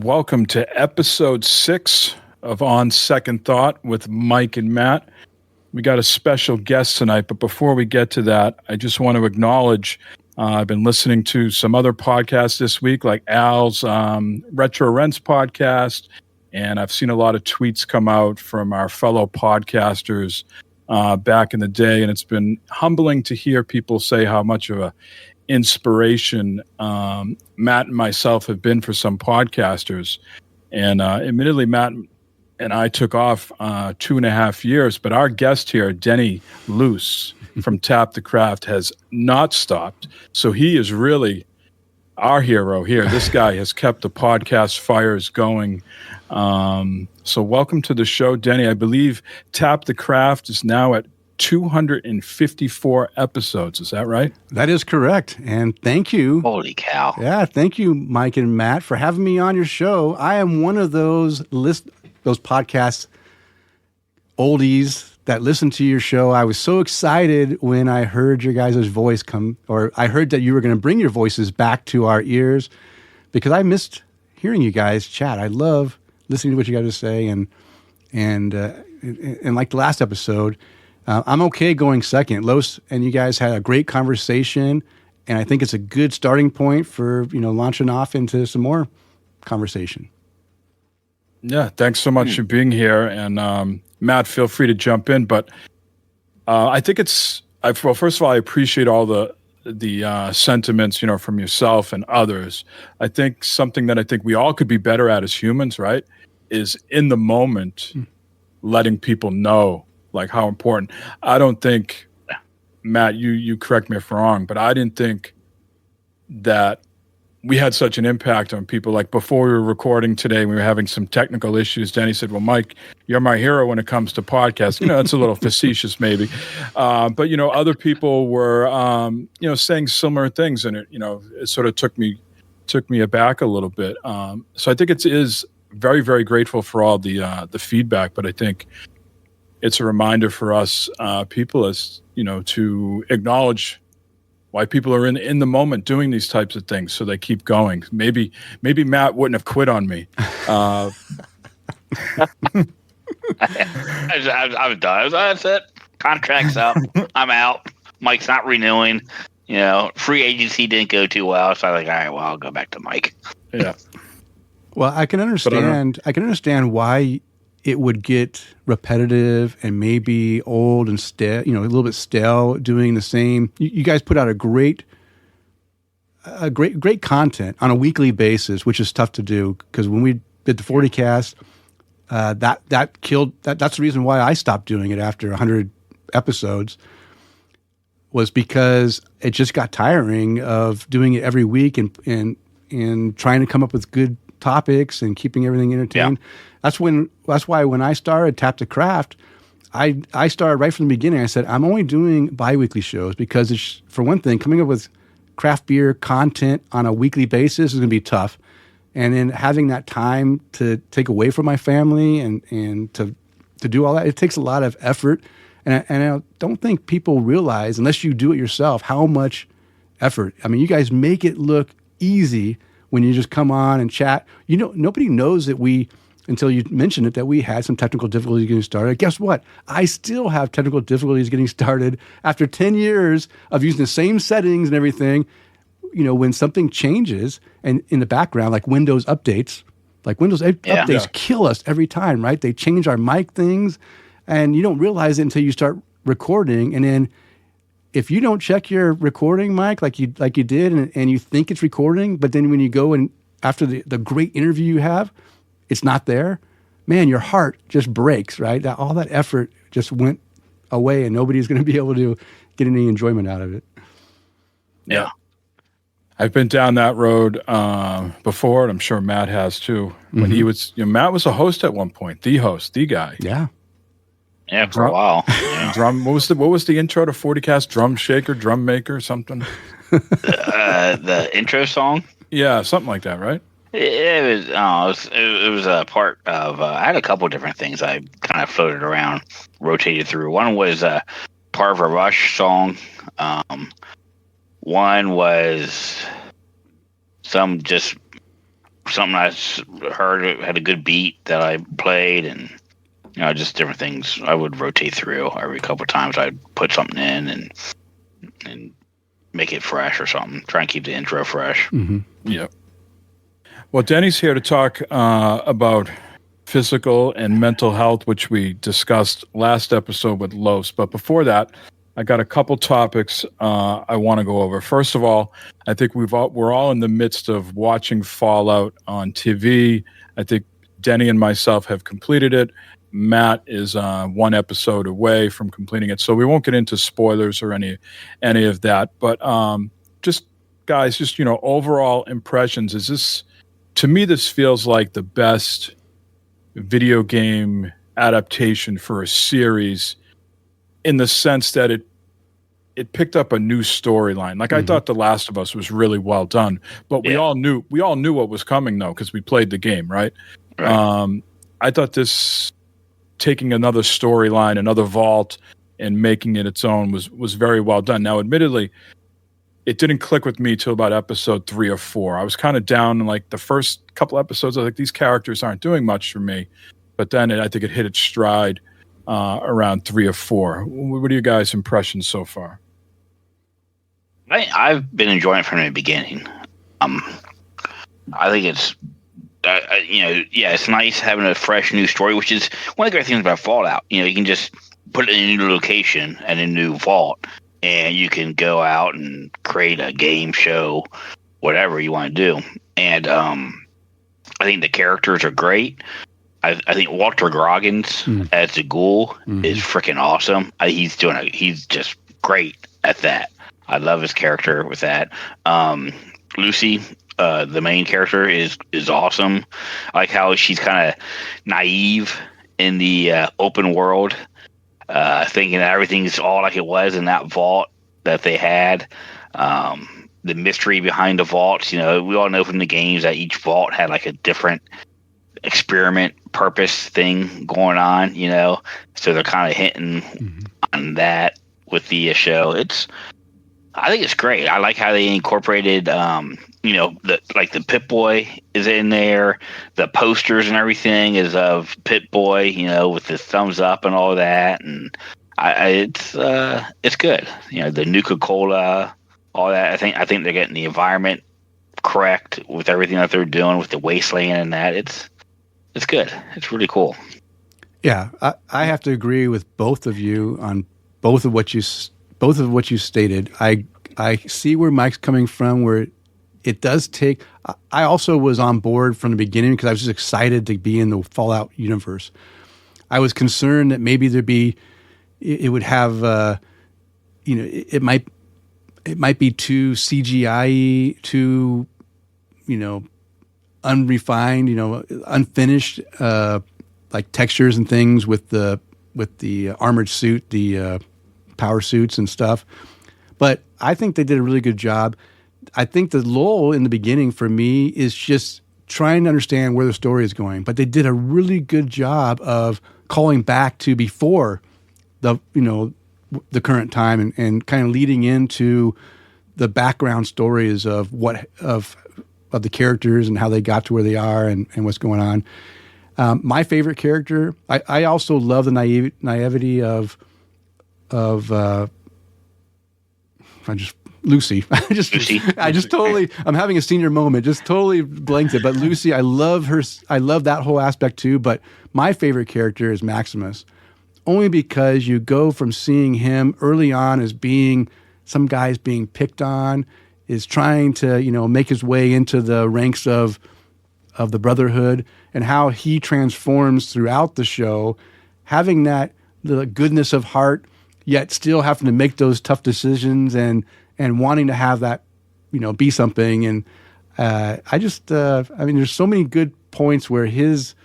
welcome to episode 6 of On Second Thought with Mike and Matt. We got a special guest tonight, but before we get to that, I just want to acknowledge I've been listening to some other podcasts this week, like Al's Retro Rents podcast, and I've seen a lot of tweets come out from our fellow podcasters back in the day, and it's been humbling to hear people say how much of a inspiration Matt and myself have been for some podcasters. And admittedly, Matt and I took off 2.5 years, but our guest here, Denny Luce from Tap the Craft, has not stopped. So he is really our hero here. This guy has kept the podcast fires going. So welcome to the show, Denny. I believe Tap the Craft is now at 254 episodes. Is that right? That is correct. And thank you. Holy cow. Yeah, thank you, Mike and Matt, for having me on your show. I am one of those podcast oldies that listen to your show. I was so excited when I heard your guys' voice I heard that you were going to bring your voices back to our ears, because I missed hearing you guys chat. I love listening to what you guys say, and like the last episode, I'm okay going second. Luce and you guys had a great conversation, and I think it's a good starting point for launching off into some more conversation. Yeah, thanks so much for being here. And Matt, feel free to jump in. But I think first of all, I appreciate all the sentiments, from yourself and others. I think something that I think we all could be better at as humans, right, is in the moment letting people know like how important. I don't think, Matt, you correct me if I'm wrong, but I didn't think that we had such an impact on people. Like before we were recording today, we were having some technical issues. Denny said, well, Mike, you're my hero when it comes to podcasts. It's a little facetious maybe. But, other people were, saying similar things. And it sort of took me aback a little bit. So I think it is very, very grateful for all the feedback. But I think it's a reminder for us people as, to acknowledge why people are in the moment doing these types of things, so they keep going. Maybe Matt wouldn't have quit on me. I was done. That's it. Contract's up. I'm out. Mike's not renewing. Free agency didn't go too well, so I was like, all right, well, I'll go back to Mike. Yeah. Well, I can understand. I can understand why it would get repetitive and maybe old and stale, a little bit stale doing the same. You guys put out a great content on a weekly basis, which is tough to do, because when we did the 40 cast, that killed that. That's the reason why I stopped doing it after 100 episodes, was because it just got tiring of doing it every week and trying to come up with good topics and keeping everything entertained. Yeah. That's why when I started Tap the Craft, I started right from the beginning. I said, I'm only doing bi-weekly shows because it's, for one thing, coming up with craft beer content on a weekly basis is going to be tough. And then having that time to take away from my family and to do all that, it takes a lot of effort. And I don't think people realize, unless you do it yourself, how much effort. I mean, you guys make it look easy when you just come on and chat. Nobody knows that until you mentioned it, that we had some technical difficulties getting started. Guess what? I still have technical difficulties getting started after 10 years of using the same settings and everything. When something changes and in the background, like Windows updates, updates kill us every time, right? They change our mic things, and you don't realize it until you start recording. And then if you don't check your recording mic like you did, and you think it's recording, but then when you go and after the great interview you have, it's not there, man, your heart just breaks, right? All that effort just went away, and nobody's going to be able to get any enjoyment out of it. Yeah. I've been down that road before, and I'm sure Matt has too. When he was, Matt was a host at one point, the host, the guy. Yeah. Yeah, for a while. Yeah. What was the intro to 40 Cast? Drum shaker, drum maker, something? The intro song? Yeah, something like that, right? It was a part of. I had a couple different things I kind of floated around, rotated through. One was part of a Rush song. One was some just something heard had a good beat that I played, and just different things. I would rotate through every couple of times. I'd put something in and make it fresh or something. Try and keep the intro fresh. Mm-hmm. Yeah. Well, Denny's here to talk about physical and mental health, which we discussed last episode with Luce. But before that, I got a couple topics I want to go over. First of all, I think we're all in the midst of watching Fallout on TV. I think Denny and myself have completed it. Matt is one episode away from completing it, so we won't get into spoilers or any of that. But just guys, overall impressions. Is this, to me, this feels like the best video game adaptation for a series, in the sense that it picked up a new storyline. Like, I thought The Last of Us was really well done, but we all knew what was coming though, because we played the game, right? I thought this, taking another storyline, another vault, and making it its own was very well done. Now, admittedly, it didn't click with me till about episode 3 or 4. I was kind of down in like the first couple episodes. I was like, these characters aren't doing much for me. But then I think it hit its stride around 3 or 4. What are you guys' impressions so far? I've been enjoying it from the beginning. I think it's, it's nice having a fresh new story, which is one of the great things about Fallout. You can just put it in a new location and a new vault, and you can go out and create a game show, whatever you want to do. And I think the characters are great. I think Walter Goggins as the ghoul is freaking awesome. He's just great at that. I love his character with that. Lucy, the main character, is awesome. I like how she's kind of naive in the open world, thinking that everything's all like it was in that vault that they had. The mystery behind the vaults, we all know from the games that each vault had like a different experiment purpose thing going on, so they're kind of hinting on that with the show. I think it's great. I like how they incorporated, the Pip-Boy is in there. The posters and everything is of Pip-Boy, with the thumbs up and all that. And it's good. The Nuka-Cola, all that. I think they're getting the environment correct with everything that they're doing with the wasteland and that. It's good. It's really cool. Yeah, I have to agree with both of you on both of what you stated. I see where Mike's coming from, where it does take. I also was on board from the beginning because I was just excited to be in the Fallout universe. I was concerned that maybe it would have, it might be too CGI, too, unrefined, unfinished, like textures and things with the armored suit, the power suits and stuff. But I think they did a really good job. I think the lull in the beginning for me is just trying to understand where the story is going. But they did a really good job of calling back to before the current time and kind of leading into the background stories of the characters and how they got to where they are and what's going on. My favorite character, I also love the naivety of Lucy. I'm having a senior moment, just totally blanked it. But Lucy, I love her. I love that whole aspect too. But my favorite character is Maximus, only because you go from seeing him early on as being some guys being picked on, is trying to, make his way into the ranks of the Brotherhood, and how he transforms throughout the show, having the goodness of heart, yet still having to make those tough decisions and wanting to have that, be something. And there's so many good points where his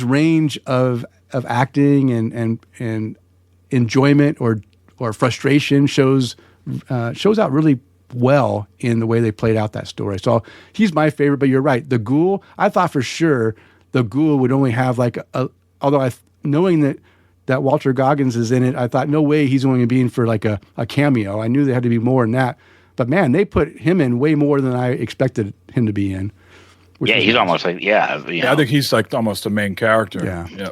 range of acting and enjoyment or frustration shows out really well in the way they played out that story. So he's my favorite, but you're right. The ghoul, I thought for sure the ghoul would only have knowing that Walter Goggins is in it, I thought no way he's only going to be in for like a cameo. I knew there had to be more than that. But man, they put him in way more than I expected him to be in. which Yeah, was he's nice. almost like Yeah, I think he's like almost the main character. Yeah.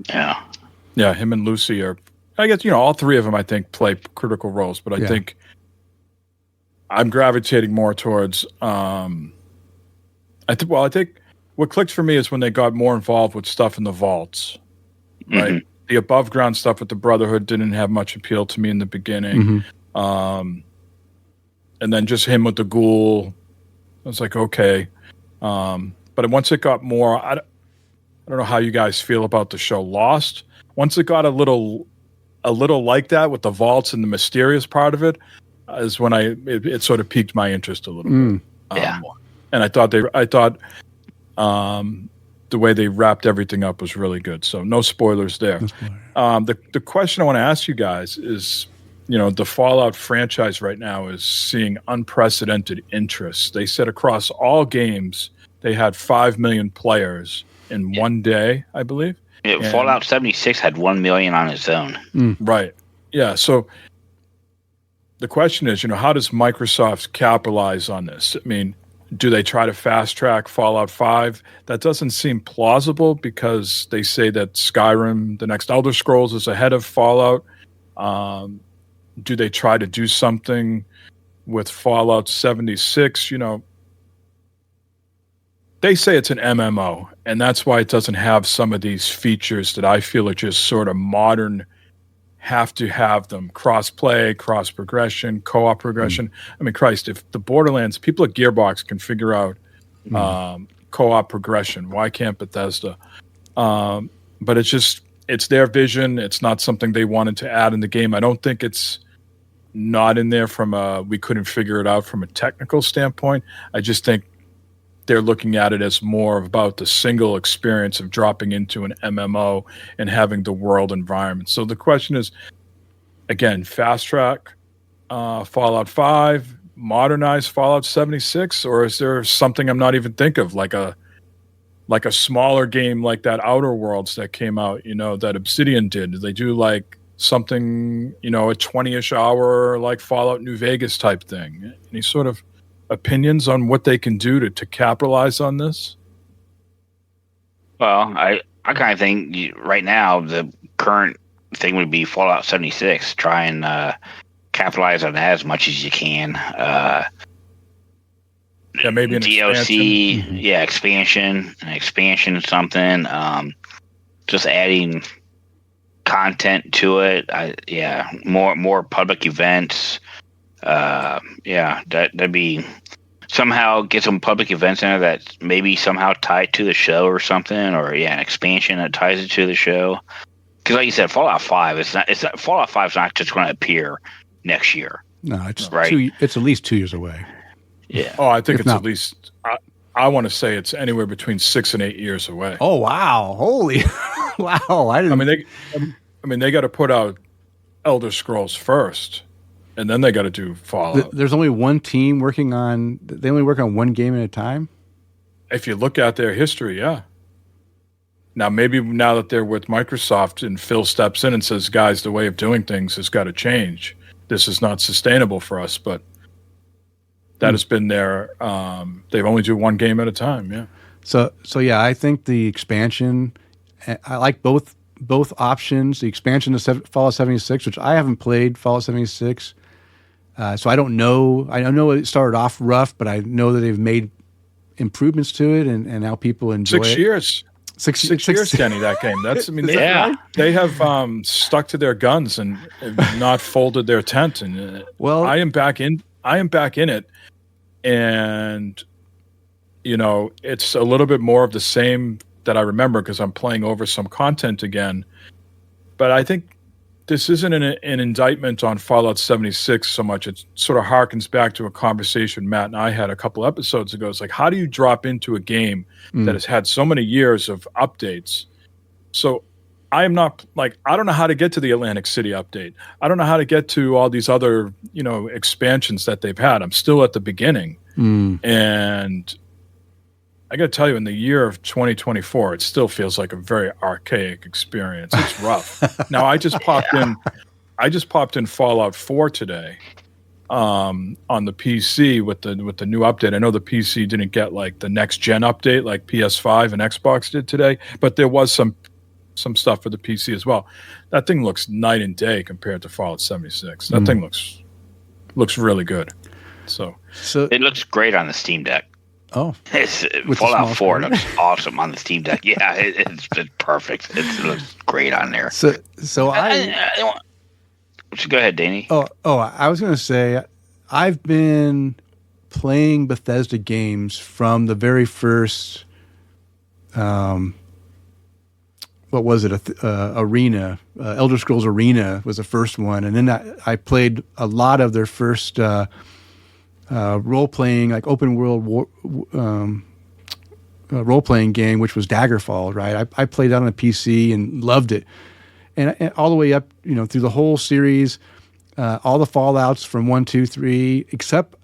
yeah. Yeah, him and Lucy are, I guess, all three of them, I think, play critical roles, but I think I'm gravitating more towards, I think what clicked for me is when they got more involved with stuff in the vaults, right? Mm-hmm. The above ground stuff with the Brotherhood didn't have much appeal to me in the beginning. Mm-hmm. And then just him with the ghoul, I was like, okay. But once it got more, I don't know how you guys feel about the show Lost. Once it got a little like that with the vaults and the mysterious part of it, is when it sort of piqued my interest a little bit. Yeah. And I thought the way they wrapped everything up was really good. So no spoilers there. The question I want to ask you guys is, the Fallout franchise right now is seeing unprecedented interest. They said across all games they had 5 million players in one day, I believe. Yeah, Fallout 76 had 1 million on its own. Right. Yeah. So the question is, how does Microsoft capitalize on this? I mean, do they try to fast track Fallout 5? That doesn't seem plausible because they say that Skyrim, the next Elder Scrolls, is ahead of Fallout. Do they try to do something with Fallout 76? They say it's an MMO, and that's why it doesn't have some of these features that I feel are just sort of modern, have to have them. Cross-play, cross-progression, co-op progression. I mean, Christ, if the Borderlands, people at Gearbox can figure out co-op progression, why can't Bethesda? But it's their vision. It's not something they wanted to add in the game. I don't think it's not in there we couldn't figure it out from a technical standpoint. I just think they're looking at it as more about the single experience of dropping into an MMO and having the world environment. So the question is, again, fast track Fallout 5, modernize Fallout 76, or is there something I'm not even think of, like a smaller game like that Outer Worlds that came out, that Obsidian did? Do they do like something, a 20-ish hour like Fallout New Vegas type thing? Any sort of opinions on what they can do to capitalize on this? Well, I kind of think right now the current thing would be Fallout 76. Try and capitalize on that as much as you can. Yeah, maybe an DLC, expansion. expansion, something. Just adding content to it. More public events. That'd be somehow get some public events in there that maybe somehow tied to the show or something, or an expansion that ties it to the show. Because like you said, Fallout 5 Fallout 5 is not just going to appear next year. No, it's right. It's at least 2 years away. Yeah. Oh, I think it's not. At least. I want to say it's anywhere between 6 and 8 years away. Oh wow! Holy wow! I didn't. They got to put out Elder Scrolls first, and then they got to do Fallout. There's only one team working on. They only work on one game at a time. If you look at their history, yeah. Now maybe now that they're with Microsoft and Phil steps in and says, "Guys, the way of doing things has got to change. This is not sustainable for us." But that has been their. They've only do one game at a time. Yeah. So yeah, I think the expansion. I like both options. The expansion to Fallout 76, which I haven't played Fallout 76, so I don't know. I know it started off rough, but I know that they've made improvements to it, and now people enjoy it. 6 years. Six years, Denny. That game. That's. I mean, they have stuck to their guns and not folded their tent. And I am back in it, and it's a little bit more of the same that I remember because I'm playing over some content again. But I think this isn't an indictment on Fallout 76 so much. It sort of harkens back to a conversation Matt and I had a couple episodes ago. It's like, how do you drop into a game that has had so many years of updates? So I am not I don't know how to get to the Atlantic City update. I don't know how to get to all these other, expansions that they've had. I'm still at the beginning. And I got to tell you, in the year of 2024, it still feels like a very archaic experience. It's rough. Now, I just popped in Fallout 4 today, on the PC with the new update. I know the PC didn't get like the next gen update like PS5 and Xbox did today, but there was some stuff for the PC as well. That thing looks night and day compared to Fallout 76. That thing looks really good. So it looks great on the Steam Deck. Oh, Fallout 4 looks awesome on the Steam Deck. Yeah, it's perfect. It looks great on there. So go ahead, Danny. Oh, I was going to say, I've been playing Bethesda games from the very first, what was it? Arena, Elder Scrolls Arena was the first one, and then I played a lot of their first role playing, like open world role playing game, which was Daggerfall. Right, I played that on a PC and loved it. And all the way up, through the whole series, all the Fallouts from 1, 2, 3, except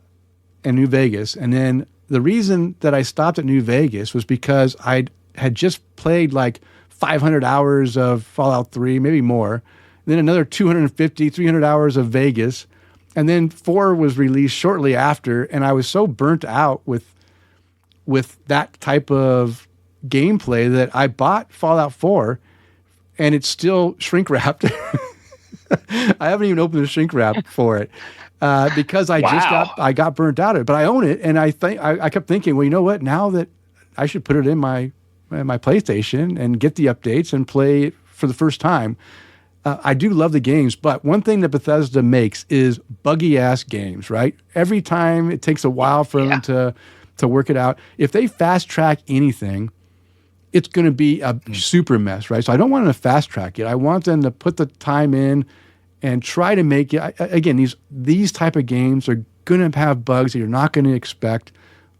in New Vegas. And then the reason that I stopped at New Vegas was because I had just played like 500 hours of Fallout 3, maybe more. Then another 250, 300 hours of Vegas. And then 4 was released shortly after. And I was so burnt out with that type of gameplay that I bought Fallout 4. And it's still shrink wrapped. I haven't even opened the shrink wrap for it because I got burnt out of it. But I own it, and I kept thinking, well, you know what? Now that I should put it in my PlayStation and get the updates and play it for the first time. I do love the games, but one thing that Bethesda makes is buggy ass games. Right? Every time it takes a while for them to work it out. If they fast track anything, it's going to be a super mess, right? So I don't want them to fast track it. I want them to put the time in and try to make it. Again, these type of games are going to have bugs that you're not going to expect,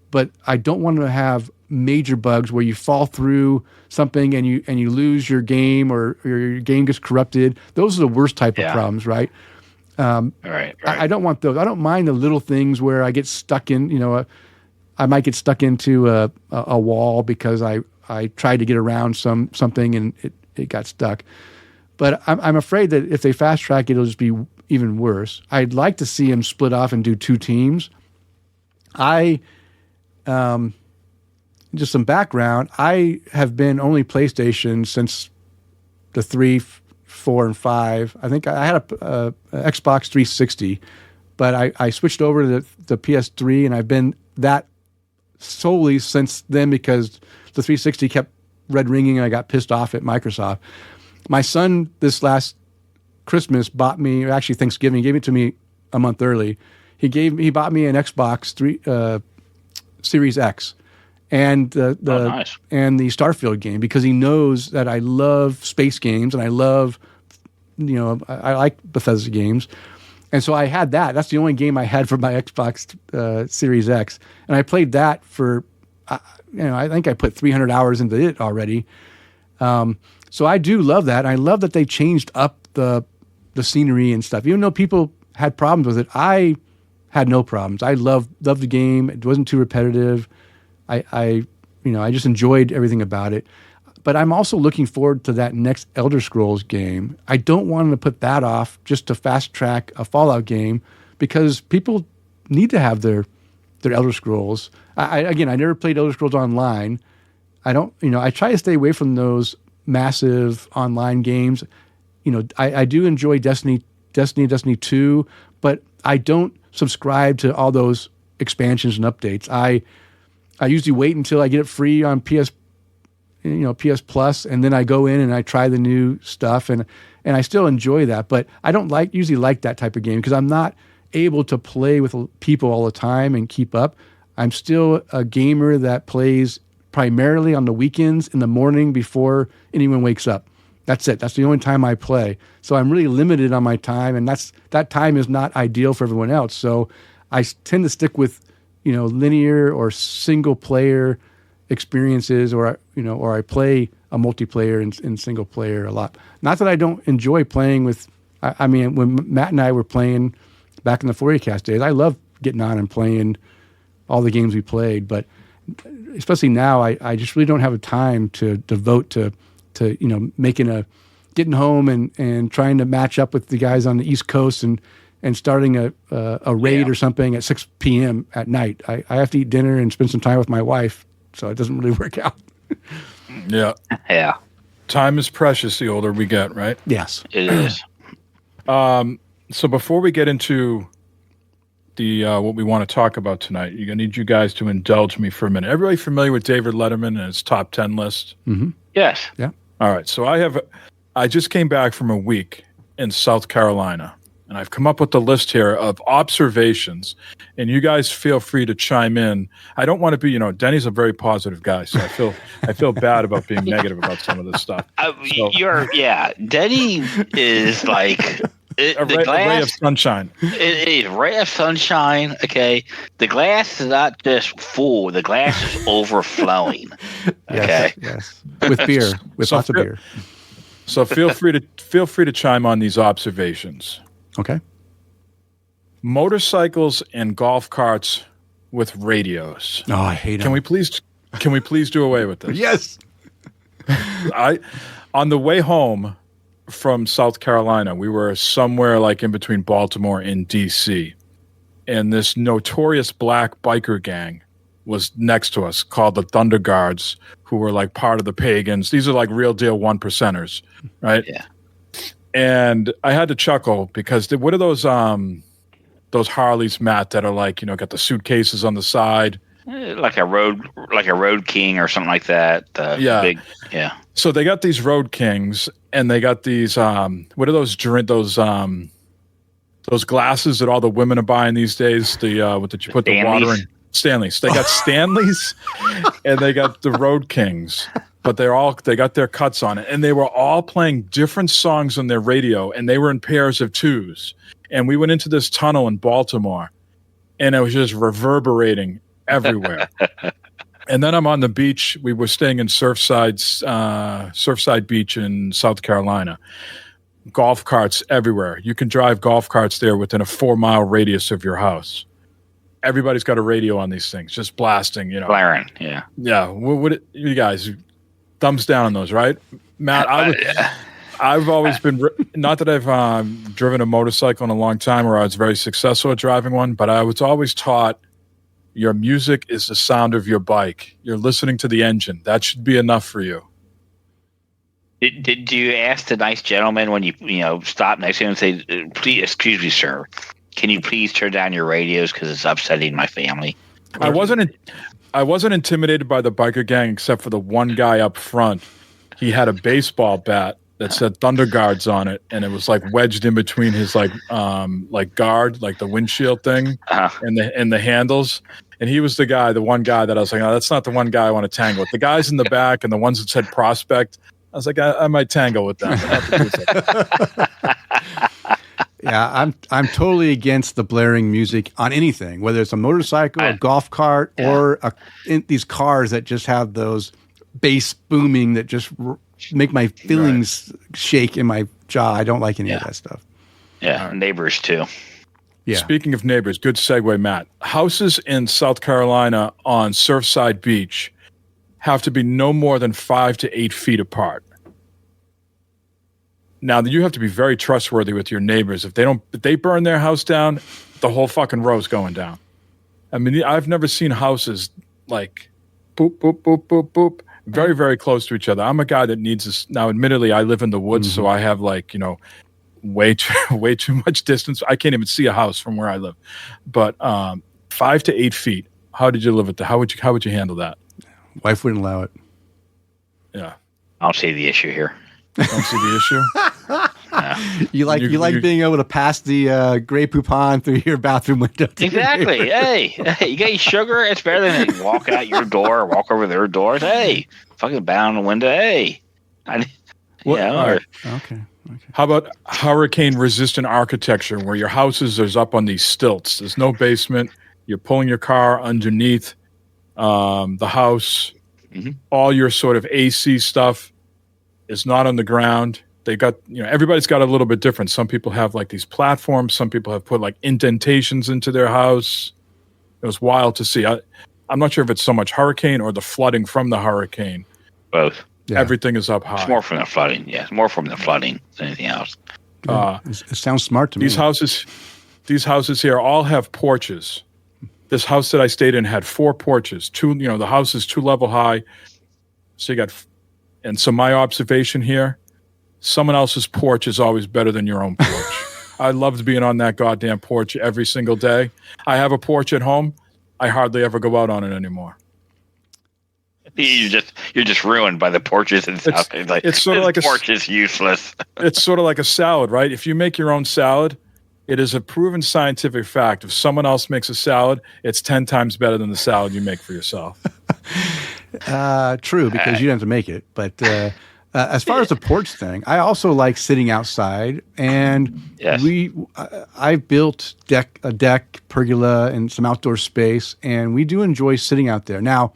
but I don't want to have major bugs where you fall through something and you lose your game or your game gets corrupted. Those are the worst type of problems, right? Right. I don't want those. I don't mind the little things where I get stuck in. I might get stuck into a wall because I tried to get around something and it got stuck. But I'm afraid that if they fast track it, it'll just be even worse. I'd like to see them split off and do 2 teams. Just some background, I have been only PlayStation since the 3, 4, and 5. I think I had a Xbox 360, but I switched over to the PS3, and I've been that solely since then because the 360 kept red ringing and I got pissed off at Microsoft. My son this last Christmas bought me, or actually Thanksgiving, he gave it to me a month early. He bought me an Xbox Series X and nice. and the Starfield game because he knows that I love space games and I love I like Bethesda games. And so I had that. That's the only game I had for my Xbox Series X. And I played that for, I think I put 300 hours into it already. So I do love that. I love that they changed up the scenery and stuff. Even though people had problems with it, I had no problems. I loved the game. It wasn't too repetitive. I just enjoyed everything about it. But I'm also looking forward to that next Elder Scrolls game. I don't want to put that off just to fast track a Fallout game because people need to have their Elder Scrolls. I never played Elder Scrolls Online. I try to stay away from those massive online games. I do enjoy Destiny 2, but I don't subscribe to all those expansions and updates. I usually wait until I get it free on PS Plus, and then I go in and I try the new stuff, and I still enjoy that. But I don't usually like that type of game because I'm not able to play with people all the time and keep up. I'm still a gamer that plays primarily on the weekends in the morning before anyone wakes up. That's it. That's the only time I play. So I'm really limited on my time, and that time is not ideal for everyone else. So I tend to stick with linear or single player experiences, or I play a multiplayer in single player a lot. Not that I don't enjoy playing with. I mean, when Matt and I were playing back in the 40cast days, I loved getting on and playing all the games we played. But especially now, I just really don't have a time to devote to getting home and trying to match up with the guys on the East Coast and and starting a raid or something at 6 p.m. at night. I have to eat dinner and spend some time with my wife, so it doesn't really work out. Yeah. Yeah. Time is precious the older we get, right? Yes. It is. So before we get into the what we want to talk about tonight, I need you guys to indulge me for a minute. Everybody familiar with David Letterman and his top 10 list? Mm-hmm. Yes. Yeah. All right. So I just came back from a week in South Carolina, and I've come up with a list here of observations, and you guys feel free to chime in. I don't want to be, Denny's a very positive guy, so I feel bad about being negative about some of this stuff. Denny is like a ray of sunshine. It is a ray of sunshine. Okay, the glass is not just full; the glass is overflowing. Okay, yes. With beer, lots of beer. So feel free to chime on these observations. Okay. Motorcycles and golf carts with radios. Oh, I hate them. Can we please do away with this? Yes. On the way home from South Carolina, we were somewhere like in between Baltimore and DC, and this notorious black biker gang was next to us called the Thunder Guards, who were like part of the Pagans. These are like real deal 1%ers, right? Yeah. And I had to chuckle because what are those Harleys, Matt, that are like, got the suitcases on the side? Like a road king or something like that. Yeah. So they got these Road Kings, and they got these what are those glasses that all the women are buying these days? What did you put the water in? Stanleys. They got Stanleys, and they got the Road Kings, but they got their cuts on it, and they were all playing different songs on their radio, and they were in pairs of twos. And we went into this tunnel in Baltimore, and it was just reverberating everywhere. And then I'm on the beach. We were staying in Surfside Beach in South Carolina. Golf carts everywhere. You can drive golf carts there within a 4-mile radius of your house. Everybody's got a radio on these things, just blasting, Blaring, yeah. Yeah. What you guys, thumbs down on those, right? Matt, I've always been, not that I've driven a motorcycle in a long time or I was very successful at driving one, but I was always taught your music is the sound of your bike. You're listening to the engine. That should be enough for you. Did you ask the nice gentleman when you stop next to him and say, "Please, excuse me, sir, can you please turn down your radios because it's upsetting my family"? I wasn't intimidated by the biker gang except for the one guy up front. He had a baseball bat that said Thunder Guards on it, and it was like wedged in between his like guard, like the windshield thing, and the handles. And he was the one guy that I was like, oh, that's not the one guy I want to tangle with. The guys in the back and the ones that said Prospect, I was like, I might tangle with them. Yeah, I'm totally against the blaring music on anything, whether it's a motorcycle, a golf cart, or these cars that just have those bass booming that just make my feelings shake in my jaw. I don't like any of that stuff. Yeah, neighbors too. Yeah. Speaking of neighbors, good segue, Matt. Houses in South Carolina on Surfside Beach have to be no more than 5 to 8 feet apart. Now, you have to be very trustworthy with your neighbors. If they burn their house down, the whole fucking row's going down. I mean, I've never seen houses like boop, boop, boop, boop, boop, very, very close to each other. I'm a guy that needs this. Now, admittedly, I live in the woods, so I have way too much distance. I can't even see a house from where I live. But 5 to 8 feet. How did you live with that? How would you handle that? Wife wouldn't allow it. Yeah. I don't see the issue here. Don't see the issue? You like being able to pass the Grey Poupon through your bathroom window. Exactly. Hey, you got any sugar? It's better than walk out your door, walk over their doors. Hey, fucking bang on the window. Hey. Okay. How about hurricane-resistant architecture where your house is up on these stilts? There's no basement. You're pulling your car underneath the house. Mm-hmm. All your sort of AC stuff is not on the ground. They got, everybody's got a little bit different. Some people have like these platforms. Some people have put like indentations into their house. It was wild to see. I'm not sure if it's so much hurricane or the flooding from the hurricane. Both. Yeah. Everything is up high. It's more from the flooding. Yeah, it's more from the flooding than anything else. It sounds smart to me. These houses these houses here all have porches. This house that I stayed in had 4 porches. The house is 2 level high. So you got, and so my observation here, someone else's porch is always better than your own porch. I loved being on that goddamn porch every single day. I have a porch at home. I hardly ever go out on it anymore. You're just ruined by the porches and stuff. It's sort of like porch is useless. It's sort of like a salad, right? If you make your own salad, it is a proven scientific fact. If someone else makes a salad, it's 10 times better than the salad you make for yourself. True, because you don't have to make it. But as far as the porch thing, I also like sitting outside. And yes. I've built a deck, pergola, and some outdoor space, and we do enjoy sitting out there. Now,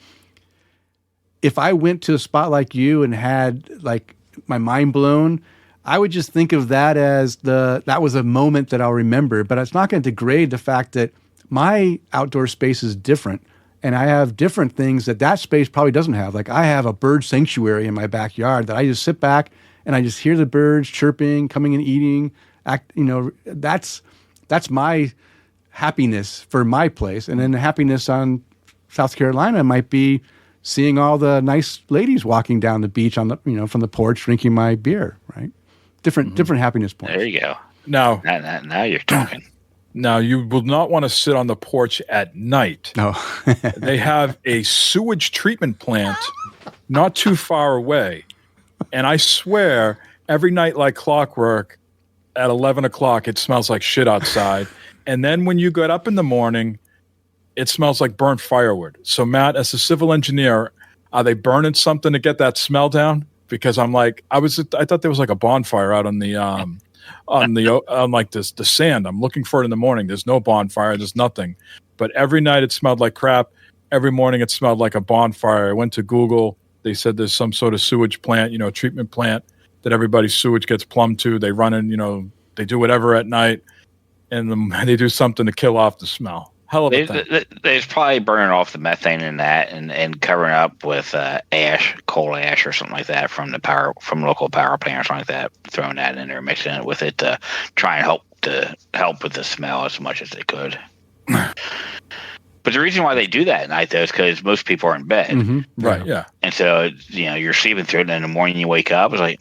if I went to a spot like you and had like my mind blown, I would just think of that as that was a moment that I'll remember. But it's not going to degrade the fact that my outdoor space is different, and I have different things that space probably doesn't have. Like I have a bird sanctuary in my backyard that I just sit back and I just hear the birds chirping, coming and eating. That's my happiness for my place. And then the happiness on South Carolina might be seeing all the nice ladies walking down the beach on the from the porch drinking my beer, right? Different happiness points. There you go. Now you're talking. Now you will not want to sit on the porch at night. No. They have a sewage treatment plant not too far away. And I swear every night like clockwork at 11 o'clock, it smells like shit outside. And then when you get up in the morning, it smells like burnt firewood. So, Matt, as a civil engineer, are they burning something to get that smell down? Because I'm like, I thought there was like a bonfire out on the the sand. I'm looking for it in the morning. There's no bonfire. There's nothing. But every night it smelled like crap. Every morning it smelled like a bonfire. I went to Google. They said there's some sort of sewage plant, treatment plant that everybody's sewage gets plumbed to. They run in, they do whatever at night, and they do something to kill off the smell. Hell of a thing. They're probably burning off the methane in that and covering up with ash, coal ash or something like that from local power plant or something like that, throwing that in there, mixing it with it to try and help with the smell as much as they could. But the reason why they do that at night, though, is because most people are in bed. Mm-hmm. Right, yeah. And so, you're sleeping through it, and in the morning you wake up, it's like,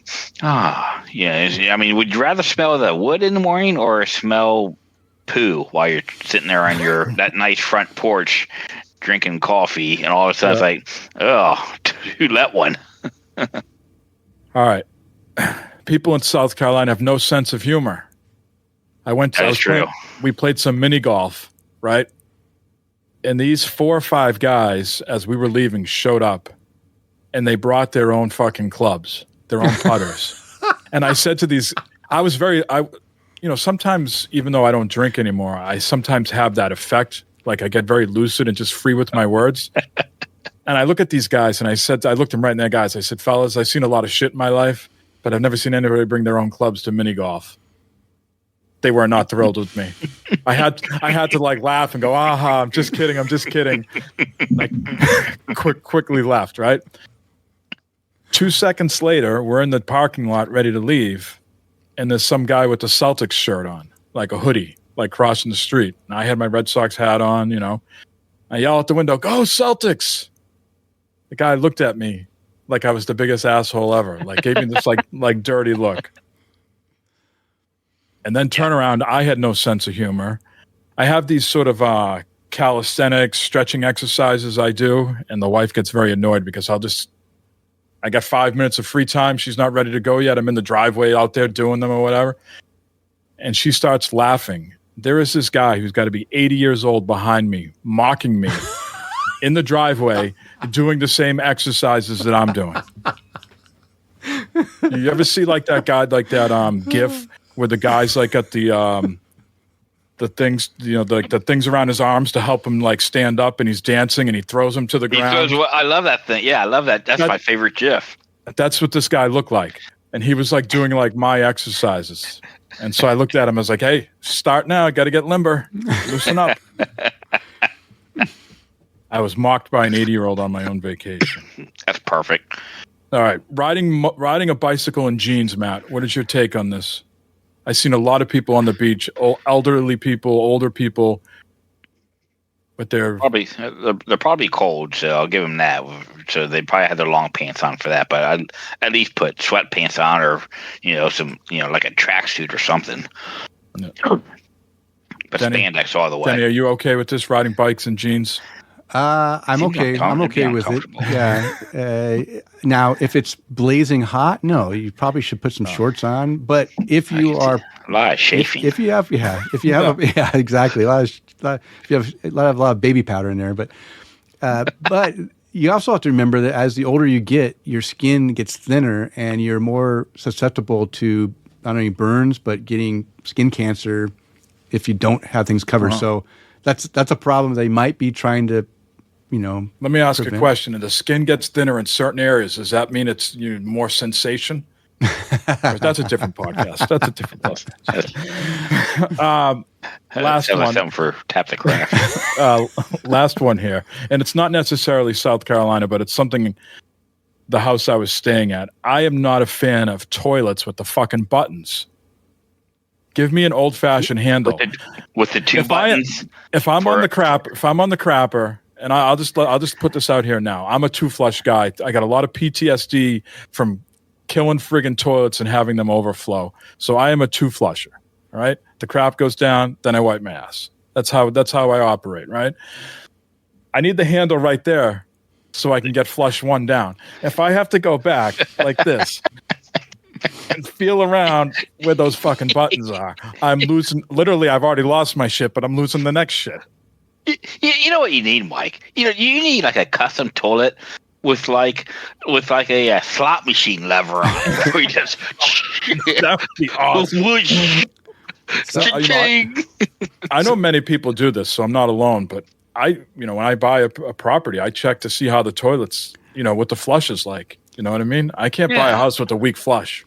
would you rather smell the wood in the morning or smell poo while you're sitting there on that nice front porch drinking coffee, and all of a sudden it's like, oh, who let one? All right. People in South Carolina have no sense of humor. That's true. We played some mini golf, right? And these 4 or 5 guys, as we were leaving, showed up, and they brought their own fucking clubs, their own putters. And I said to these, sometimes, even though I don't drink anymore, I sometimes have that effect. Like I get very lucid and just free with my words. And I look at these guys and I looked them right in their eyes. I said, fellas, I've seen a lot of shit in my life, but I've never seen anybody bring their own clubs to mini golf. They were not thrilled with me. I had to like laugh and go, aha, I'm just kidding. Like quickly left, right? 2 seconds later, we're in the parking lot ready to leave. And there's some guy with a Celtics shirt on, like a hoodie, like crossing the street. And I had my Red Sox hat on, I yell out the window, go Celtics! The guy looked at me like I was the biggest asshole ever, like gave me this like dirty look. And then turn around, I had no sense of humor. I have these sort of calisthenics, stretching exercises I do, and the wife gets very annoyed because I got 5 minutes of free time. She's not ready to go yet. I'm in the driveway out there doing them or whatever. And she starts laughing. There is this guy who's got to be 80 years old behind me, mocking me in the driveway, doing the same exercises that I'm doing. You ever see like that guy, like that GIF where the guy's like got the things, the things around his arms to help him like stand up, and he's dancing and he throws them to the ground. I love that thing. Yeah, I love that. That's my favorite GIF. That's what this guy looked like. And he was like doing like my exercises. And so I looked at him. I was like, hey, start now. I got to get limber. Loosen up. I was mocked by an 80-year-old on my own vacation. That's perfect. All right. Riding a bicycle in jeans, Matt. What is your take on this? I've seen a lot of people on the beach, elderly people, older people, but they're probably cold, so I'll give them that. So they probably had their long pants on for that, but I'd at least put sweatpants on, or some like a tracksuit or something. Yeah. But Denny, spandex all the way. Denny, are you okay with this, riding bikes and jeans? I'm okay. I'm okay with it. Yeah. Now, if it's blazing hot, no, you probably should put some shorts on. But if you are a lot of chafing, if you have exactly if you have a lot of baby powder in there, but you also have to remember that as the older you get, your skin gets thinner and you're more susceptible to not only burns but getting skin cancer if you don't have things covered. So that's a problem they might be trying to. Let me ask a question. If the skin gets thinner in certain areas, does that mean it's more sensation? That's a different podcast. Last one. Something for Tap the Craft. Last one here. And it's not necessarily South Carolina, but it's something, the house I was staying at. I am not a fan of toilets with the fucking buttons. Give me an old-fashioned handle. With the two buttons? If I'm on the crapper, and I'll just put this out here now. I'm a two-flush guy. I got a lot of PTSD from killing friggin' toilets and having them overflow. So I am a two-flusher. All right? The crap goes down, then I wipe my ass. That's how I operate, right? I need the handle right there so I can get flush one down. If I have to go back like this and feel around where those fucking buttons are, I'm losing. Literally, I've already lost my shit, but I'm losing the next shit. You know what you need, Mike? You need like a custom toilet with like a slot machine lever on it, where you just that would be awesome. So, I know many people do this, so I'm not alone. But when I buy a property, I check to see how the toilets, what the flush is like. You know what I mean? I can't buy a house with a weak flush.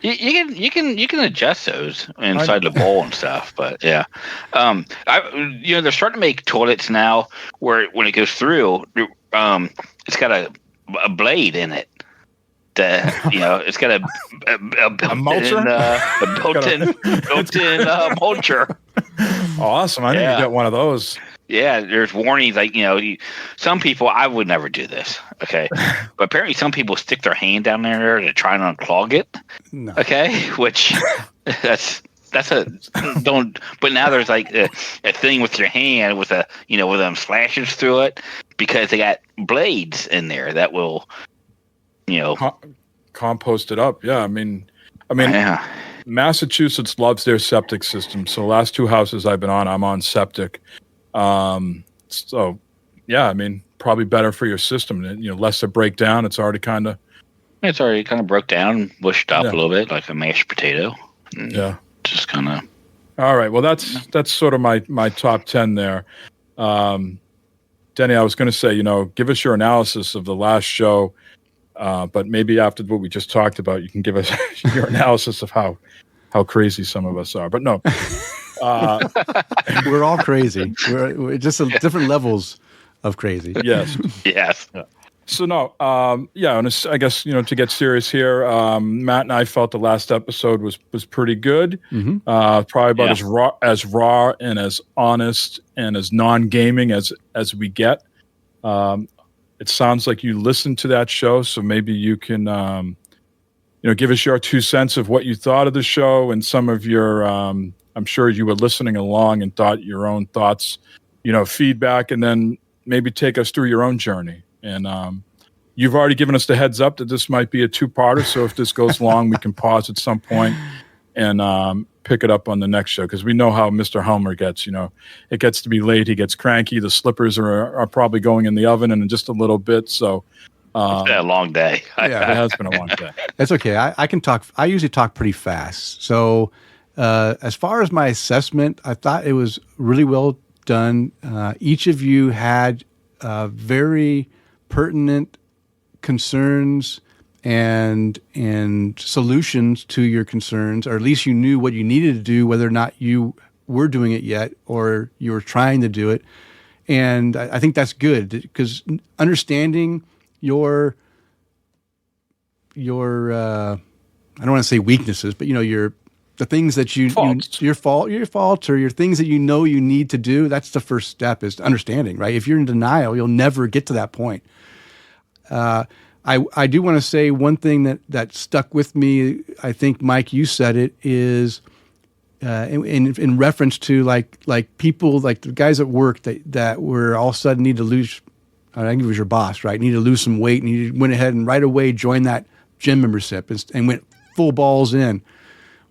You can adjust those inside the bowl and stuff, but yeah, they're starting to make toilets now where when it goes through, it's got a blade in it. It's got a built-in mulcher. Awesome! I need to get one of those. Yeah, there's warnings like some people. I would never do this. Okay, but apparently some people stick their hand down there to try and unclog it. No. Okay, which that's a don't. But now there's like a thing with your hand with with them slashes through it because they got blades in there that will compost it up. Yeah, I mean, yeah. Massachusetts loves their septic system. So last two houses I've been on, I'm on septic. So yeah, I mean, probably better for your system. Less to break down. It's already kind of broke down, mushed up a little bit like a mashed potato. Yeah, just kind of. All right. Well, that's sort of my top 10 there. Denny, I was going to say, give us your analysis of the last show, but maybe after what we just talked about, you can give us your analysis of how crazy some of us are. But no. We're all crazy. We're just different levels of crazy. Yes. Yes. Yeah. So no, and I guess to get serious here, Matt and I felt the last episode was pretty good. Mm-hmm. Probably about as raw and as honest and as non-gaming as we get. It sounds like you listened to that show, so maybe you can give us your 2 cents of what you thought of the show and some of your. I'm sure you were listening along and thought your own thoughts, feedback, and then maybe take us through your own journey. And you've already given us the heads up that this might be a two-parter. So if this goes long, we can pause at some point and pick it up on the next show, because we know how Mr. Helmer gets. It gets to be late. He gets cranky. The slippers are probably going in the oven in just a little bit. So it's been a long day. Yeah, it has been a long day. That's okay. I can talk. I usually talk pretty fast. So as far as my assessment, I thought it was really well done. Each of you had very pertinent concerns and solutions to your concerns, or at least you knew what you needed to do, whether or not you were doing it yet or you were trying to do it. And I think that's good, because understanding your I don't want to say weaknesses, but your the things that Faults. your faults or your things that you need to do. That's the first step, is understanding, right? If you're in denial, you'll never get to that point. I do want to say one thing that stuck with me. I think, Mike, you said it, is in reference to like people, like the guys at work that were all of a sudden need to lose. I think it was your boss, right? Need to lose some weight, and you went ahead and right away joined that gym membership and went full balls in.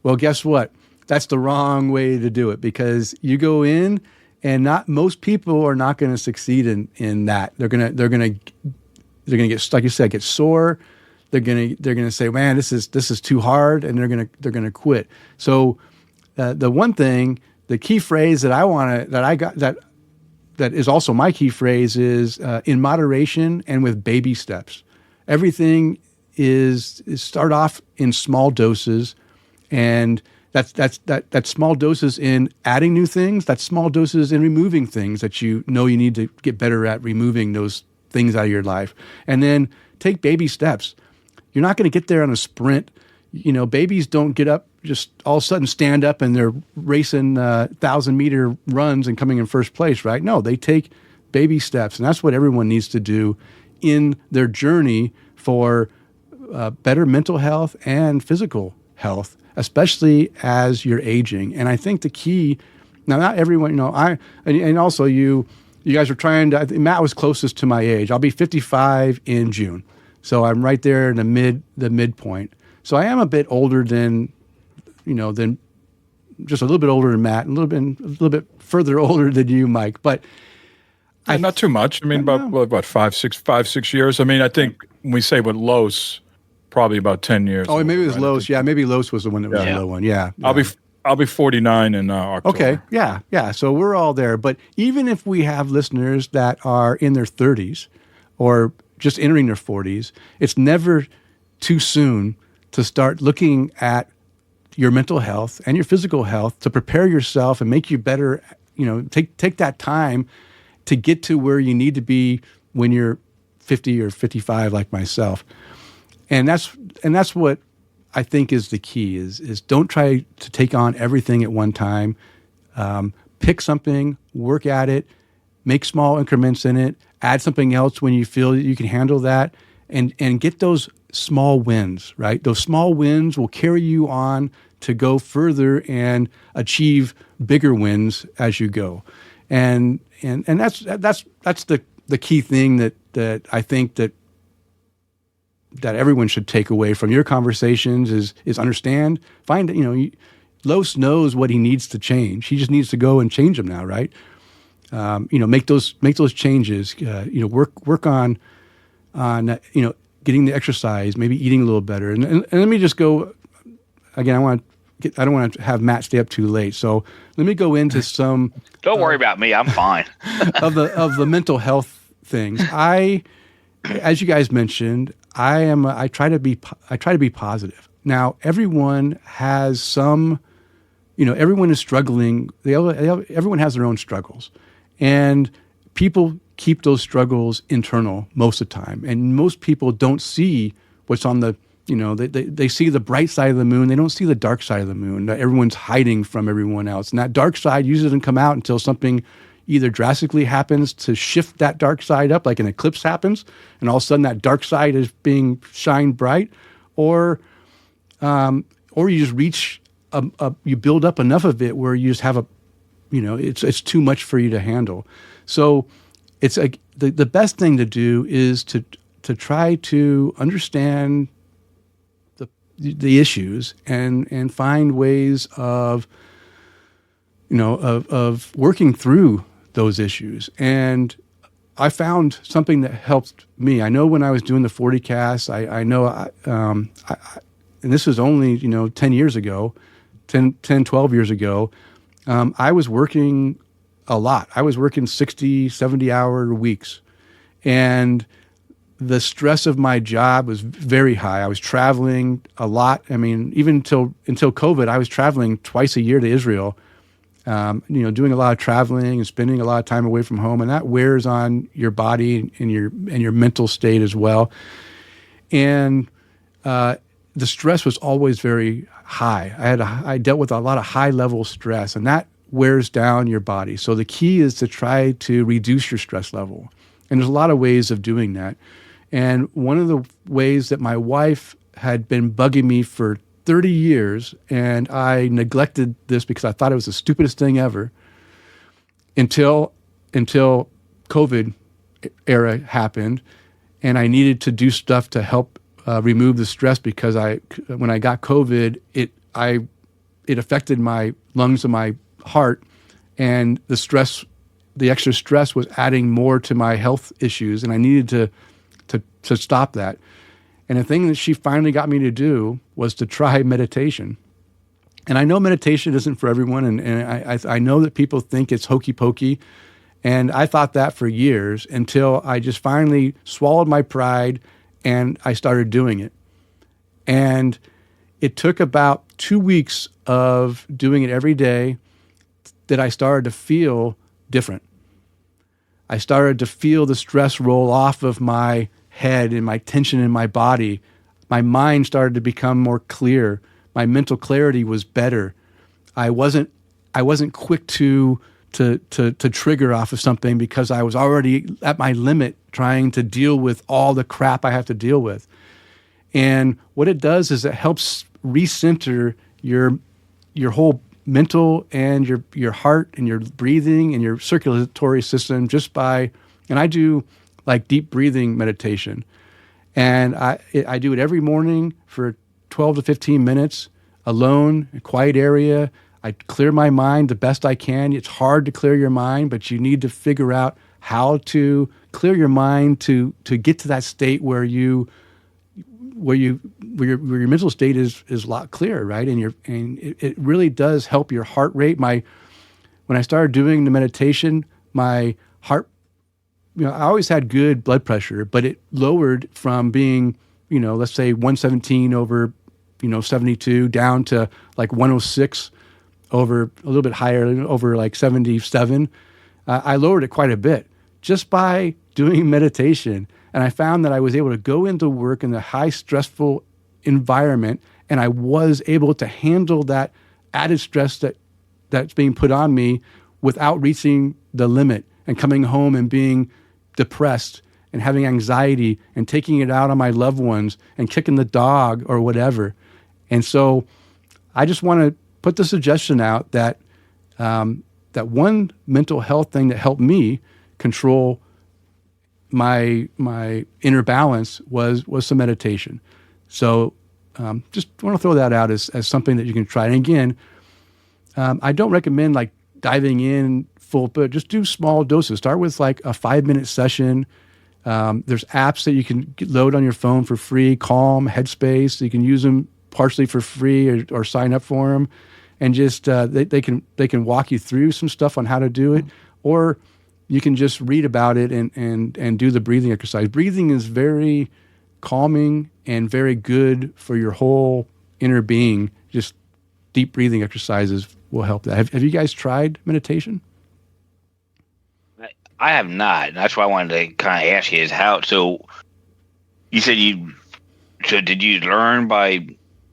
Well, guess what? That's the wrong way to do it, because you go in, and most people are not going to succeed in that. They're gonna get, like you said, get sore. They're gonna say, man, this is too hard, and they're gonna quit. So the one thing, the key phrase that is also my key phrase is in moderation and with baby steps. Everything is start off in small doses, and that's small doses in adding new things. That's small doses in removing things that you need to get better at removing those things out of your life. And then take baby steps. You're not going to get there on a sprint. Babies don't get up, just all of a sudden stand up and they're racing 1,000-meter runs and coming in first place, right? No, they take baby steps. And that's what everyone needs to do in their journey for better mental health and physical health, especially as you're aging. And I think the key, now not everyone, and also you guys are trying to, I think Matt was closest to my age. I'll be 55 in June. So I'm right there in the midpoint. So I am a bit older than just a little bit older than Matt, and a little bit further older than you, Mike. But not too much. I mean, about 5-6 years. I mean, I think when we say with Luce, probably about 10 years. Oh, maybe it was Luce. Yeah, maybe Luce was the one that was the low one. Yeah. I'll be 49 in October. Okay. Yeah. So we're all there. But even if we have listeners that are in their 30s or just entering their 40s, it's never too soon to start looking at your mental health and your physical health to prepare yourself and make you better. Take that time to get to where you need to be when you're 50 or 55, like myself. And that's what I think is the key is don't try to take on everything at one time. Pick something, work at it, make small increments in it, add something else when you feel you can handle that, and get those small wins, right? Those small wins will carry you on to go further and achieve bigger wins as you go. And that's the key thing that I think that everyone should take away from your conversations is understand, find, Luce knows what he needs to change. He just needs to go and change them now, right? Make those changes, work on getting the exercise, maybe eating a little better. And let me just go, again, I don't want to have Matt stay up too late. So let me go into some. Don't worry about me. I'm fine. of the mental health things. As you guys mentioned, I try to be positive. Now, everyone has some, everyone is struggling. Everyone has their own struggles, and people keep those struggles internal most of the time. And most people don't see what's on the, they see the bright side of the moon. They don't see the dark side of the moon. Everyone's hiding from everyone else, and that dark side usually doesn't come out until something either drastically happens to shift that dark side up, like an eclipse happens, and all of a sudden that dark side is being shined bright, or you just reach you build up enough of it where you just have it's too much for you to handle. So it's like the best thing to do is to try to understand the issues and find ways of working through those issues. And I found something that helped me. I know when I was doing the 40 cast, I know, and this was only, 10 years ago, 12 years ago, I was working a lot. I was working 60, 70-hour weeks. And the stress of my job was very high. I was traveling a lot. I mean, even until COVID, I was traveling twice a year to Israel, doing a lot of traveling and spending a lot of time away from home, and that wears on your body and your mental state as well. And the stress was always very high. I dealt with a lot of high level stress, and that wears down your body. So the key is to try to reduce your stress level. And there's a lot of ways of doing that. And one of the ways that my wife had been bugging me for 30 years, and I neglected this because I thought it was the stupidest thing ever until COVID era happened, and I needed to do stuff to help remove the stress because when I got COVID, it affected my lungs and my heart, and the extra stress was adding more to my health issues, and I needed to stop that. And the thing that she finally got me to do was to try meditation. And I know meditation isn't for everyone, and I know that people think it's hokey pokey, and I thought that for years until I just finally swallowed my pride and I started doing it. And it took about 2 weeks of doing it every day that I started to feel different. I started to feel the stress roll off of my head and my tension in my body. My mind started to become more clear. My mental clarity was better. I wasn't quick to trigger off of something because I was already at my limit trying to deal with all the crap I have to deal with. And what it does is it helps recenter your whole mental and your heart and your breathing and your circulatory system and I do like deep breathing meditation. And I do it every morning for 12 to 15 minutes alone, a quiet area. I clear my mind the best I can. It's hard to clear your mind, but you need to figure out how to clear your mind to get to that state where your mental state is a lot clearer, right? And it really does help your heart rate. When I started doing the meditation, my heart, I always had good blood pressure, but it lowered from being, let's say 117 over, 72 down to like 106 over a little bit higher, over like 77. I lowered it quite a bit just by doing meditation. And I found that I was able to go into work in a high stressful environment, and I was able to handle that added stress that's being put on me without reaching the limit and coming home and being depressed and having anxiety and taking it out on my loved ones and kicking the dog or whatever. And so I just want to put the suggestion out that that one mental health thing that helped me control my inner balance was some meditation. So just want to throw that out as something that you can try. And again, I don't recommend like diving in full, but just do small doses. Start with like a 5-minute session. There's apps that you can load on your phone for free, Calm, Headspace. You can use them partially for free or sign up for them. And just they can walk you through some stuff on how to do it, or you can just read about it and do the breathing exercise. Breathing is very calming and very good for your whole inner being. Just deep breathing exercises will help that. Have you guys tried meditation? I have not. And that's why I wanted to kind of ask you is how. So you said did you learn by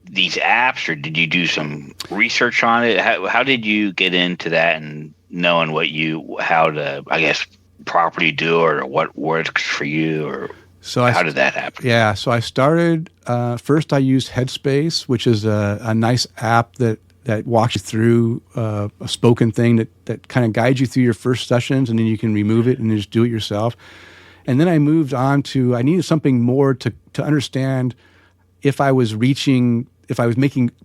these apps, or did you do some research on it? How did you get into that and knowing how to, I guess, properly do it, or what works for you, or how did that happen? Yeah, so I started, first I used Headspace, which is a nice app that walks you through a spoken thing that kind of guides you through your first sessions, and then you can remove it and just do it yourself. And then I moved on I needed something more to understand if I was making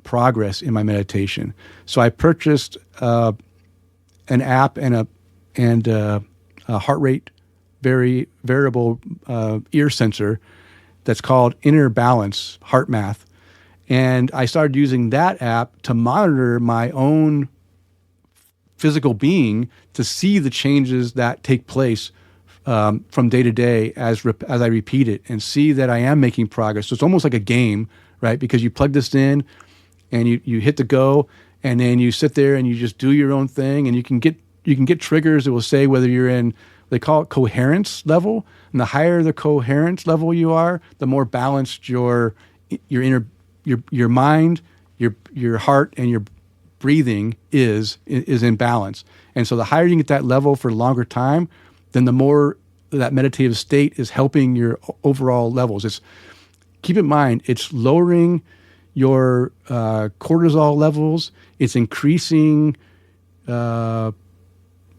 progress in my meditation. So I purchased an app and a heart rate variable ear sensor that's called Inner Balance Heart Math. And I started using that app to monitor my own physical being to see the changes that take place from day to day as I repeat it, and see that I am making progress. So it's almost like a game, right? Because you plug this in and you hit the go, and then you sit there and you just do your own thing, and you can get triggers that will say whether you're in, they call it coherence level. And the higher the coherence level you are, the more balanced your inner your mind, your heart, and your breathing is in balance. And so the higher you get that level for a longer time, then the more that meditative state is helping your overall levels. It's, keep in mind, it's lowering your cortisol levels. It's increasing, so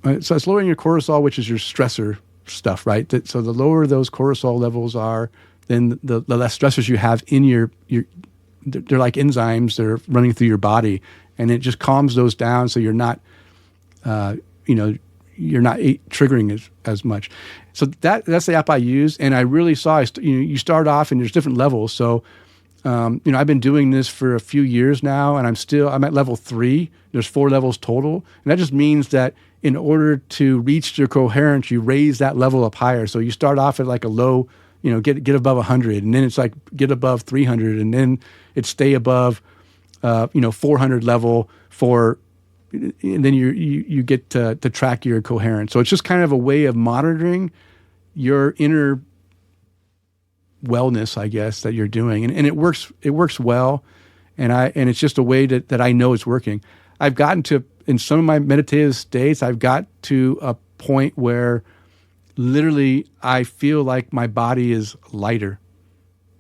it's lowering your cortisol, which is your stressor stuff, right? So the lower those cortisol levels are, then the less stressors you have in your they're like enzymes that are running through your body, and it just calms those down, so you're not, you're not triggering as much. So that's the app I use, and I really saw, you start off and there's different levels. So, I've been doing this for a few years now, and I'm at level 3. There's 4 levels total, and that just means that in order to reach your coherence, you raise that level up higher. So you start off at like a low, get above 100, and then it's like get above 300, and then it stay above, 400 level and then you get to track your coherence. So it's just kind of a way of monitoring your inner wellness, I guess, that you're doing, and it works well, and it's just a way that I know it's working. I've gotten to, in some of my meditative states, I've got to a point where literally I feel like my body is lighter,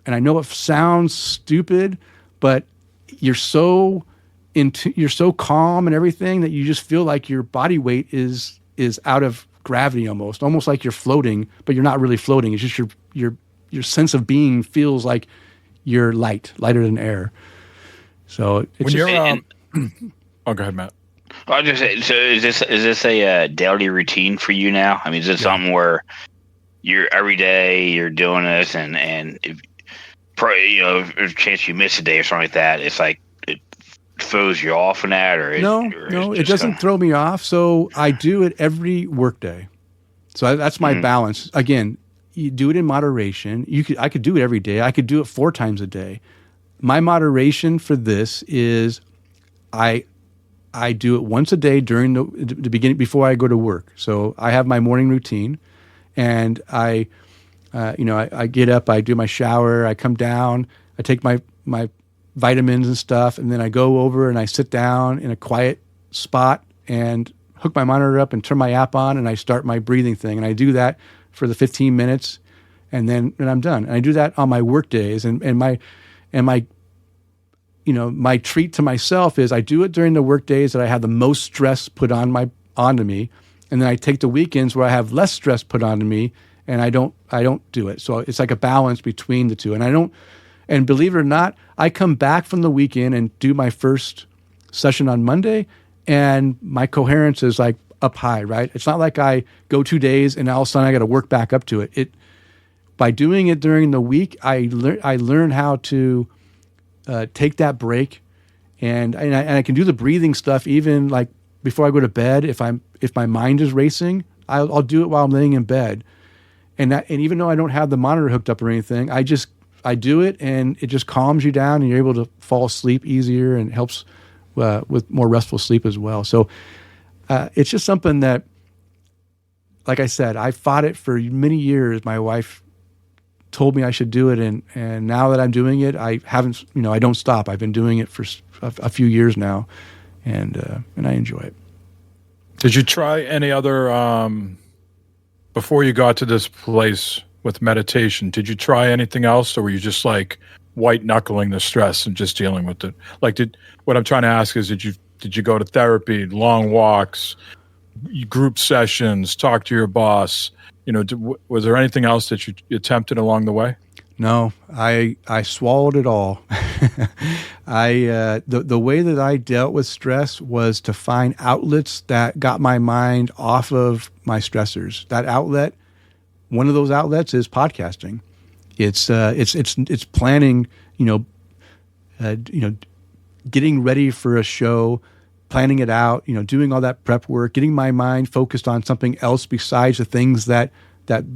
and I know it sounds stupid, but you're so calm and everything that you just feel like your body weight is out of gravity, almost like you're floating, but you're not really floating. It's just your sense of being feels like you're lighter than air. So it's when you're oh, go ahead, Matt. I'll just say, so is this a daily routine for you now? I mean, is it something where you're every day you're doing this, and if there's a chance you miss a day or something like that, it's like it throws you off in that, no, it doesn't throw me off. So I do it every workday. So that's my balance. Again, you do it in moderation. I could do it every day. I could do it 4 times a day. My moderation for this is I do it once a day during the beginning, before I go to work. So I have my morning routine, and I get up, I do my shower, I come down, I take my vitamins and stuff, and then I go over and I sit down in a quiet spot and hook my monitor up and turn my app on, and I start my breathing thing. And I do that for the 15 minutes, and then I'm done. And I do that on my work days, and my my treat to myself is I do it during the work days that I have the most stress put onto me, and then I take the weekends where I have less stress put onto me, and I don't do it. So it's like a balance between the two. And believe it or not, I come back from the weekend and do my first session on Monday, and my coherence is like up high, right? It's not like I go 2 days and all of a sudden I got to work back up to it. By doing it during the week, I learn how to take that break, and I can do the breathing stuff even like before I go to bed. If my mind is racing, I'll do it while I'm laying in bed, and even though I don't have the monitor hooked up or anything, I do it, and it just calms you down, and you're able to fall asleep easier, and helps with more restful sleep as well. So it's just something that, like I said, I fought it for many years. My wife told me I should do it, and now that I'm doing it, I haven't, I don't stop. I've been doing it for a few years now, and I enjoy it. Did you try any other before you got to this place with meditation? Did you try anything else, or were you just like white knuckling the stress and just dealing with it? Like, what I'm trying to ask is, did you go to therapy, long walks, group sessions, talk to your boss? Was there anything else that you attempted along the way? No, I swallowed it all. The way that I dealt with stress was to find outlets that got my mind off of my stressors. That outlet, one of those outlets, is podcasting. It's planning, getting ready for a show, planning it out, doing all that prep work, getting my mind focused on something else besides the things that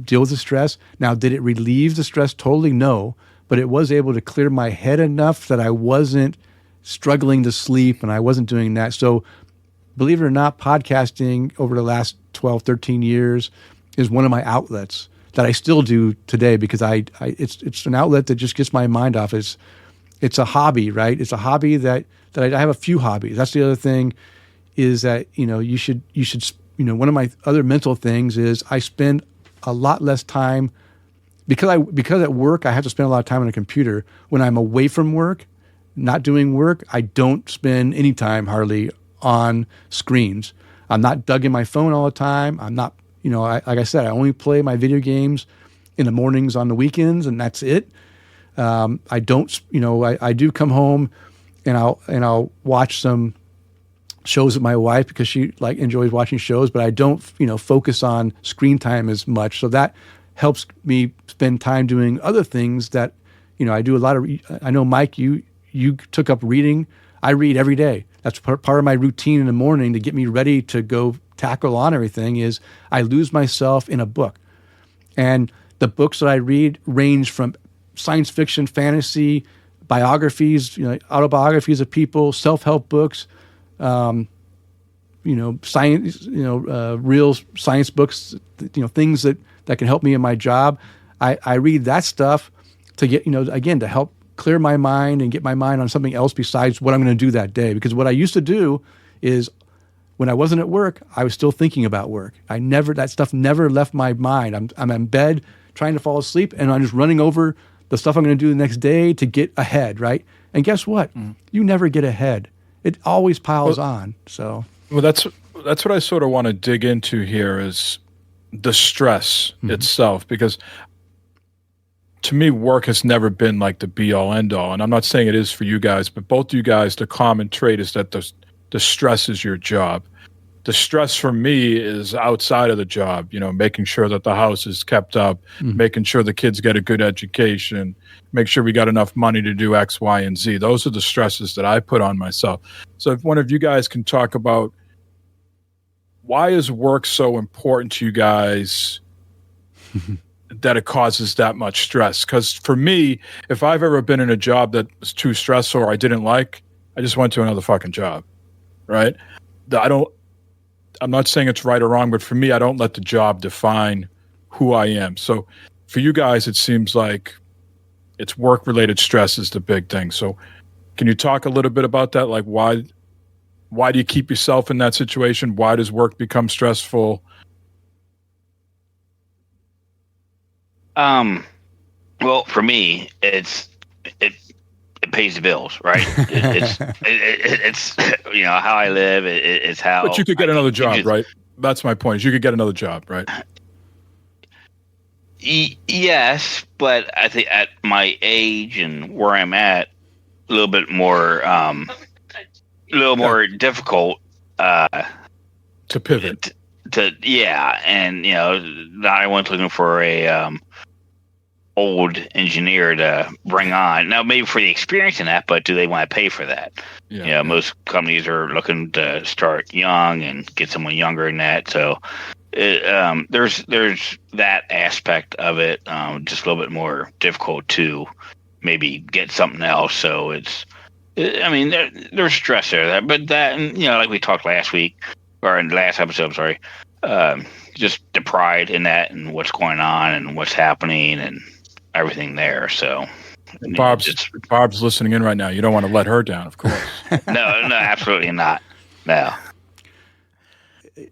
deal with the stress. Now, did it relieve the stress totally? No, but it was able to clear my head enough that I wasn't struggling to sleep, and I wasn't doing that. So believe it or not, podcasting over the last 12, 13 years is one of my outlets that I still do today, because it's an outlet that just gets my mind off. it's a hobby, right? It's a hobby that I have a few hobbies. That's the other thing is that, you should, one of my other mental things is I spend a lot less time because at work, I have to spend a lot of time on a computer. When I'm away from work, not doing work, I don't spend any time hardly on screens. I'm not dug in my phone all the time. I'm not, like I said, I only play my video games in the mornings on the weekends, and that's it. I don't, I do come home and I'll watch some shows with my wife because she enjoys watching shows, but I don't, focus on screen time as much. So that helps me spend time doing other things that, I do a lot of, I know, Mike, you took up reading. I read every day. That's part of my routine in the morning to get me ready to go tackle on everything is I lose myself in a book. And the books that I read range from science fiction, fantasy, biographies, autobiographies of people, self-help books, science, real science books, things that can help me in my job. I read that stuff to get, again, to help clear my mind and get my mind on something else besides what I'm going to do that day. Because what I used to do is when I wasn't at work, I was still thinking about work. That stuff never left my mind. I'm in bed trying to fall asleep and I'm just running over the stuff I'm going to do the next day to get ahead, right? And guess what? You never get ahead. It always piles on. So, well, that's what I sort of want to dig into here is the stress itself, because to me, work has never been like the be all end all. And I'm not saying it is for you guys, but both you guys, the common trait is that the stress is your job. The stress for me is outside of the job, making sure that the house is kept up, making sure the kids get a good education, make sure we got enough money to do X, Y, and Z. Those are the stresses that I put on myself. So if one of you guys can talk about why is work so important to you guys that it causes that much stress? Because for me, if I've ever been in a job that was too stressful or I didn't like, I just went to another fucking job, right? I'm not saying it's right or wrong, but for me, I don't let the job define who I am. So for you guys, it seems like it's work-related stress is the big thing. So can you talk a little bit about that? Like why do you keep yourself in that situation? Why does work become stressful? Well, for me, it pays the bills, right? It's how I live. It's how. But you could get another job, right? That's my point. Is you could get another job, right? Yes, but I think at my age and where I'm at, a little bit more, difficult to pivot. And not everyone's looking for a old engineer to bring on. Now, maybe for the experience in that, but do they want to pay for that? Most companies are looking to start young and get someone younger than that. So there's that aspect of it, just a little bit more difficult to maybe get something else. So there's stress there. But that, like we talked last week, or in the last episode, sorry, just the pride in that and what's going on and what's happening and everything there. So Barb's listening in right now. You don't want to let her down, of course. No, absolutely not. No.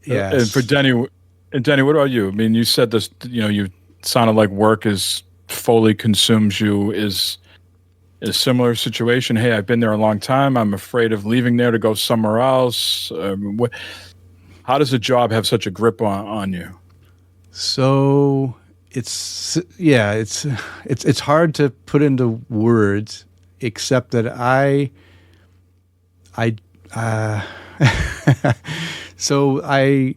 Yeah. And for Denny, what about you? I mean, you said this, you sounded like work is fully consumes you. Is a similar situation? Hey, I've been there a long time. I'm afraid of leaving there to go somewhere else. How does a job have such a grip on you? So it's hard to put into words, except that so I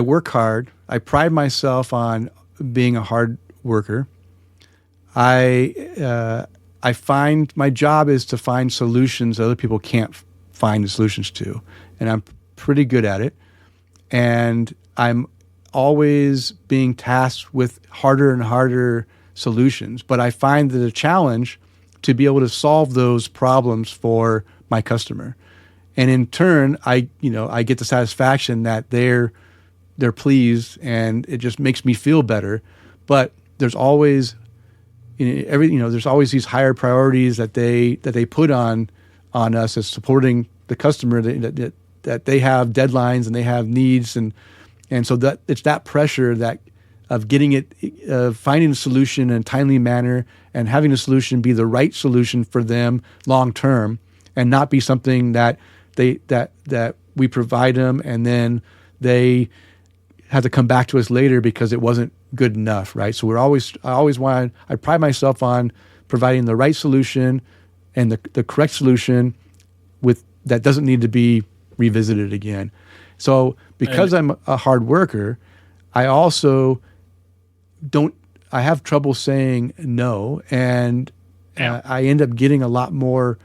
work hard. I pride myself on being a hard worker. I find my job is to find solutions that other people can't find the solutions to, and I'm pretty good at it. And I'm always being tasked with harder and harder solutions, but I find that a challenge to be able to solve those problems for my customer. And in turn, I get the satisfaction that they're pleased, and it just makes me feel better. But there's always, there's always these higher priorities that they put on us as supporting the customer, that they have deadlines and they have needs, and so that it's that pressure that of getting it, finding a solution in a timely manner and having the solution be the right solution for them long term, and not be something that we provide them and then they have to come back to us later because it wasn't good enough, right? So I pride myself on providing the right solution and the correct solution that doesn't need to be revisited again. So because I'm a hard worker, I also I have trouble saying no, and I end up getting a lot more.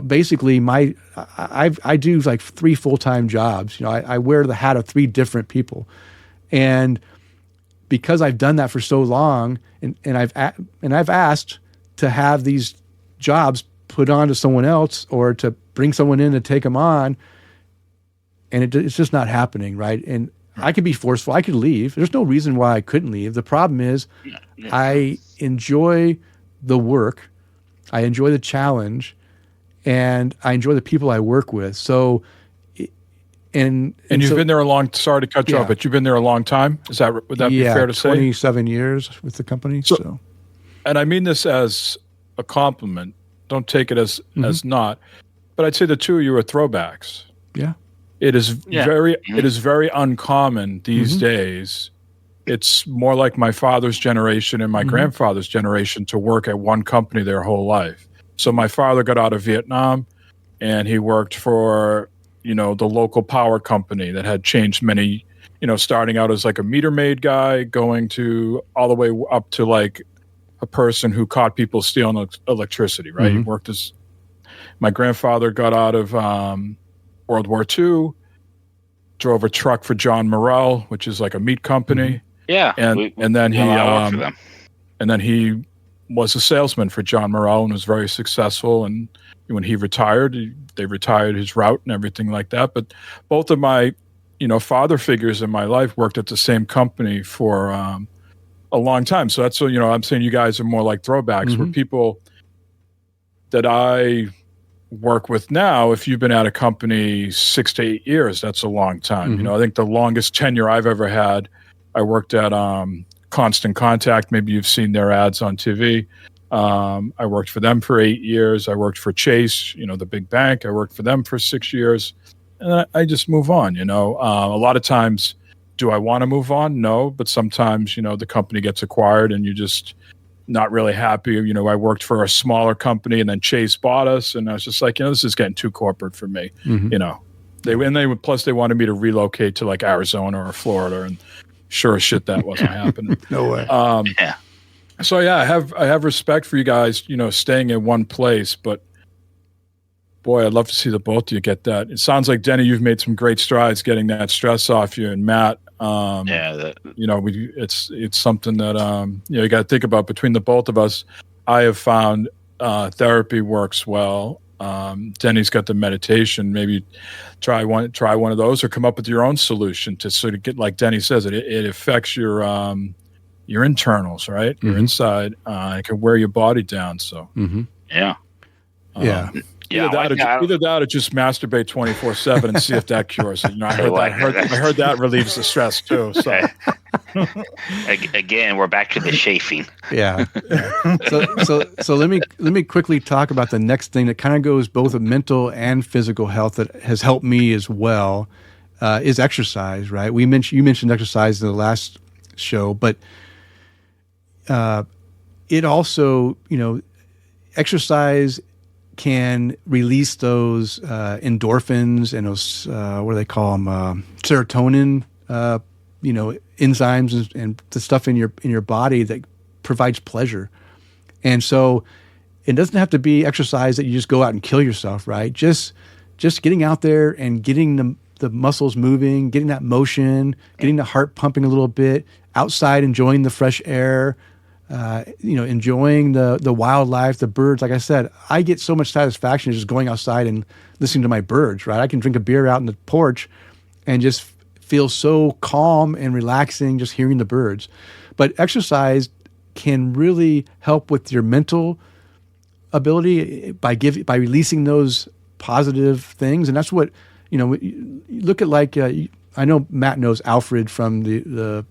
Basically, I do like 3 full-time jobs. I wear the hat of 3 different people, and because I've done that for so long, and I've asked to have these jobs put on to someone else or to bring someone in to take them on, and it's just not happening, right? And I could be forceful. I could leave. There's no reason why I couldn't leave. The problem is I enjoy the work. I enjoy the challenge, and I enjoy the people I work with. So, and you've been there sorry to cut you off, but you've been there a long time. Would that be fair to say? 27 years with the company. So, and I mean this as a compliment. Don't take it as not, but I'd say the two of you are throwbacks. Yeah. It is very uncommon these days. It's more like my father's generation and my grandfather's generation to work at one company their whole life. So my father got out of Vietnam and he worked for, the local power company that had changed many, starting out as like a meter maid guy, going to all the way up to like a person who caught people stealing electricity, right? He worked my grandfather got out of World War II, drove a truck for John Morrell, which is like a meat company. Yeah, and then he was a salesman for John Morrell and was very successful. And when he retired, they retired his route and everything like that. But both of my, father figures in my life worked at the same company for a long time. So that's I'm saying you guys are more like throwbacks, where people that I work with now, if you've been at a company 6 to 8 years, that's a long time. I think the longest tenure I've ever had, I worked at Constant Contact. Maybe you've seen their ads on TV. I worked for them for 8 years. I worked for Chase, the big bank. I worked for them for 6 years. And I just move on, a lot of times, do I want to move on? No, but sometimes, the company gets acquired and you just not really happy. I worked for a smaller company and then Chase bought us, and I was just like, this is getting too corporate for me. They wanted me to relocate to like Arizona or Florida, and sure as shit that wasn't happening. No way. So I have respect for you guys, staying in one place, but boy, I'd love to see the both of you get that. It sounds like, Denny, you've made some great strides getting that stress off you, and Matt, it's something that you got to think about. Between the both of us, I have found therapy works well. Denny's got the meditation. Maybe try one of those, or come up with your own solution to sort of get, like Denny says, it affects your internals, right? Your inside. It can wear your body down. So Either that or just masturbate 24/7 and see if that cures it. I heard that relieves the stress too. So again, we're back to the chafing. Yeah. So let me quickly talk about the next thing that kind of goes both with mental and physical health that has helped me as well, is exercise. Right? You mentioned exercise in the last show, but it also, exercise can release those endorphins and those what do they call them, serotonin, enzymes and the stuff in your body that provides pleasure. And so it doesn't have to be exercise that you just go out and kill yourself, right? Just getting out there and getting the muscles moving, getting that motion, getting the heart pumping a little bit, outside enjoying the fresh air, enjoying the wildlife, the birds. Like I said, I get so much satisfaction just going outside and listening to my birds, right? I can drink a beer out in the porch and just feel so calm and relaxing just hearing the birds. But exercise can really help with your mental ability by releasing those positive things. And that's what, you look at, like, I know Matt knows Alfred from the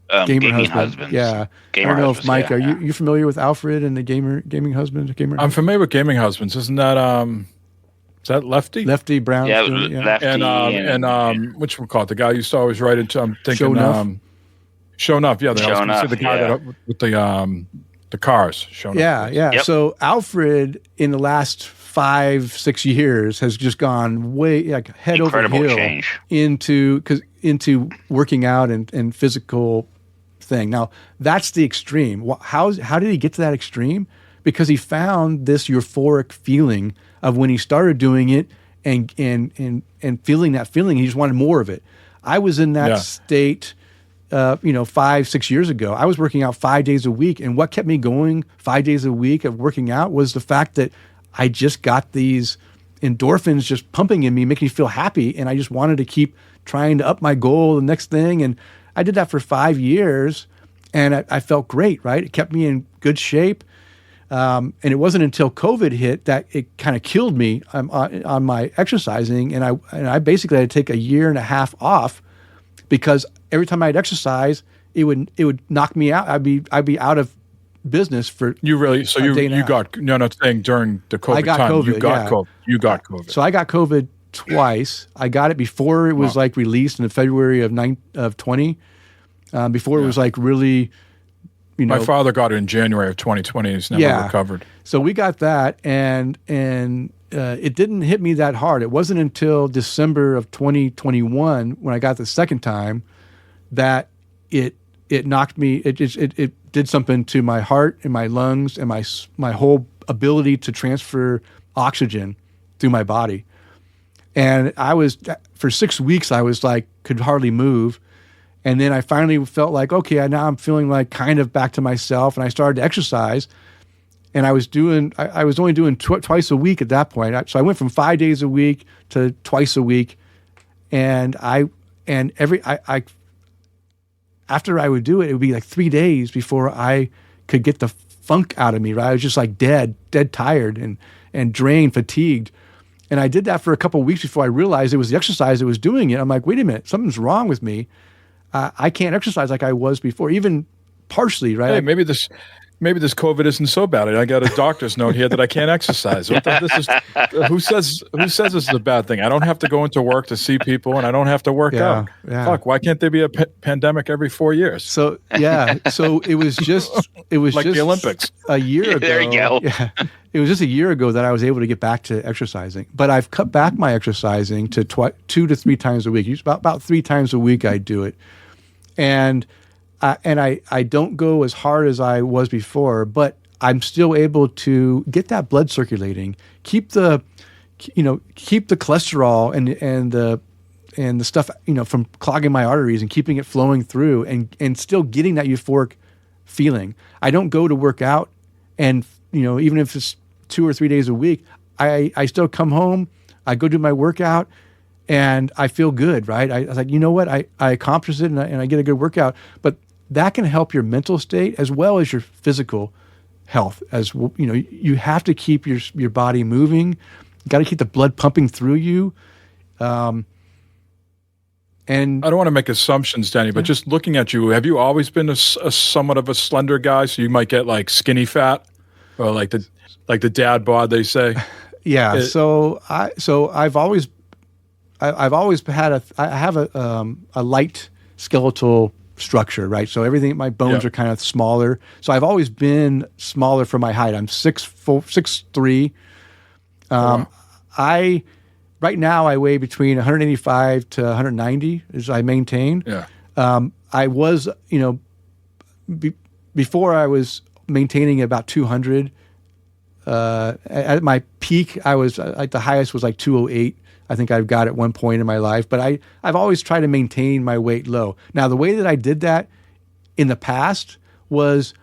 Gamer Gaming Husband. Husbands. Yeah. Gamer I don't know if Husbands, Mike, yeah, are yeah. you familiar with Alfred and the Gaming Husband? I'm familiar with Gaming Husbands. Isn't that is that Lefty? Lefty Brown. Yeah, Yeah. Lefty And which one called the guy you used to always write into? I'm thinking Show Enough? Show Enough. Yeah, I was Show going to say Enough, the guy yeah. with the cars. Show Enough. Yeah, yes. yeah. Yep. So Alfred, in the last 5-6 years, has just gone way, like, head Incredible over heel change. into working out and physical thing. Now, that's the extreme. How did he get to that extreme? Because he found this euphoric feeling of when he started doing it and feeling that feeling. He just wanted more of it. I was in that state 5-6 years ago. I was working out 5 days a week, and what kept me going 5 days a week of working out was the fact that I just got these endorphins just pumping in me, making me feel happy, and I just wanted to keep trying to up my goal, the next thing. And I did that for 5 years, and I felt great, right? It kept me in good shape. And it wasn't until COVID hit that it kind of killed me on my exercising, and I basically had to take a year and a half off, because every time I'd exercise, it would knock me out. I'd be out of business for You really? So a day and a you half. got saying during the COVID I got time COVID, you got yeah. COVID. You got COVID. So I got COVID twice. I got it before it was like released in February of 20. Before it was like really, My father got it in January of 2020. He's never recovered. So we got that, and it didn't hit me that hard. It wasn't until December of 2021 when I got the second time that it knocked me. It did something to my heart and my lungs and my whole ability to transfer oxygen through my body. And I was, for 6 weeks, I was like, could hardly move. And then I finally felt like, okay, now I'm feeling like kind of back to myself. And I started to exercise. And I was only doing twice a week at that point. So I went from 5 days a week to twice a week. And after I would do it, it would be like 3 days before I could get the funk out of me, right? I was just like dead tired and drained, fatigued. And I did that for a couple of weeks before I realized it was the exercise that was doing it. I'm like, wait a minute, something's wrong with me. I can't exercise like I was before, even partially, right? Hey, maybe this COVID isn't so bad. I got a doctor's note here that I can't exercise. Who says this is a bad thing? I don't have to go into work to see people, and I don't have to work out. Yeah. Fuck, why can't there be a pandemic every 4 years? So it was Like just the Olympics. a year ago. There you go. Yeah, it was just a year ago that I was able to get back to exercising. But I've cut back my exercising to 2 to 3 times a week. About 3 times a week I do it, and I don't go as hard as I was before, but I'm still able to get that blood circulating, keep the cholesterol and the stuff, from clogging my arteries and keeping it flowing through, and still getting that euphoric feeling. I don't go to work out, and even if it's 2 or 3 days a week, I still come home, I go do my workout, and I feel good, right? I was like, you know what? I accomplished it, and I get a good workout. But that can help your mental state as well as your physical health. You have to keep your body moving. You got to keep the blood pumping through you. And I don't want to make assumptions, Denny, but just looking at you, have you always been a somewhat of a slender guy? So you might get like skinny fat, or like the dad bod they say. Yeah. So I've always had I have a light skeletal structure, right? So my bones are kind of smaller. So I've always been smaller for my height. I'm 6'3". Right now I weigh between 185 to 190 as I maintain. Yeah. I was, before I was maintaining about 200. At my peak, I was like the highest was like 208. I think I've got at one point in my life, but I've always tried to maintain my weight low. Now, the way that I did that in the past was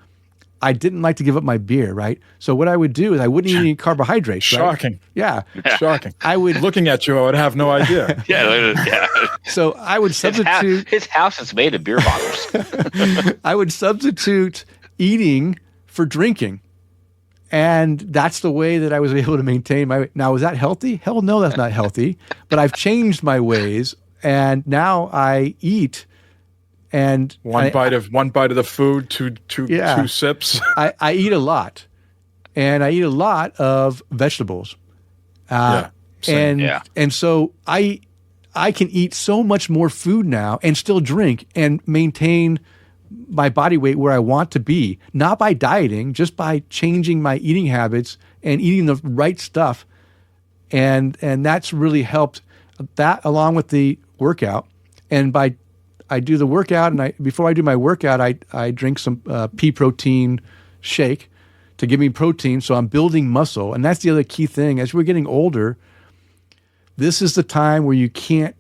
I didn't like to give up my beer, right? So what I would do is I wouldn't eat any carbohydrates. Shocking. Right? Yeah. Shocking. I would looking at you, I would have no idea. Yeah. So I would substitute. His house is made of beer bottles. I would substitute eating for drinking. And that's the way that I was able to maintain my. Now, was that healthy? Hell no, that's not healthy. But I've changed my ways, and now I eat. And one bite of the food, two sips. I eat a lot, and I eat a lot of vegetables. And so I can eat so much more food now and still drink and maintain my body weight where I want to be, not by dieting, just by changing my eating habits and eating the right stuff. And that's really helped that, along with the workout. And I do the workout, and before I do my workout, I drink some pea protein shake to give me protein, so I'm building muscle. And that's the other key thing. As we're getting older, this is the time where you can't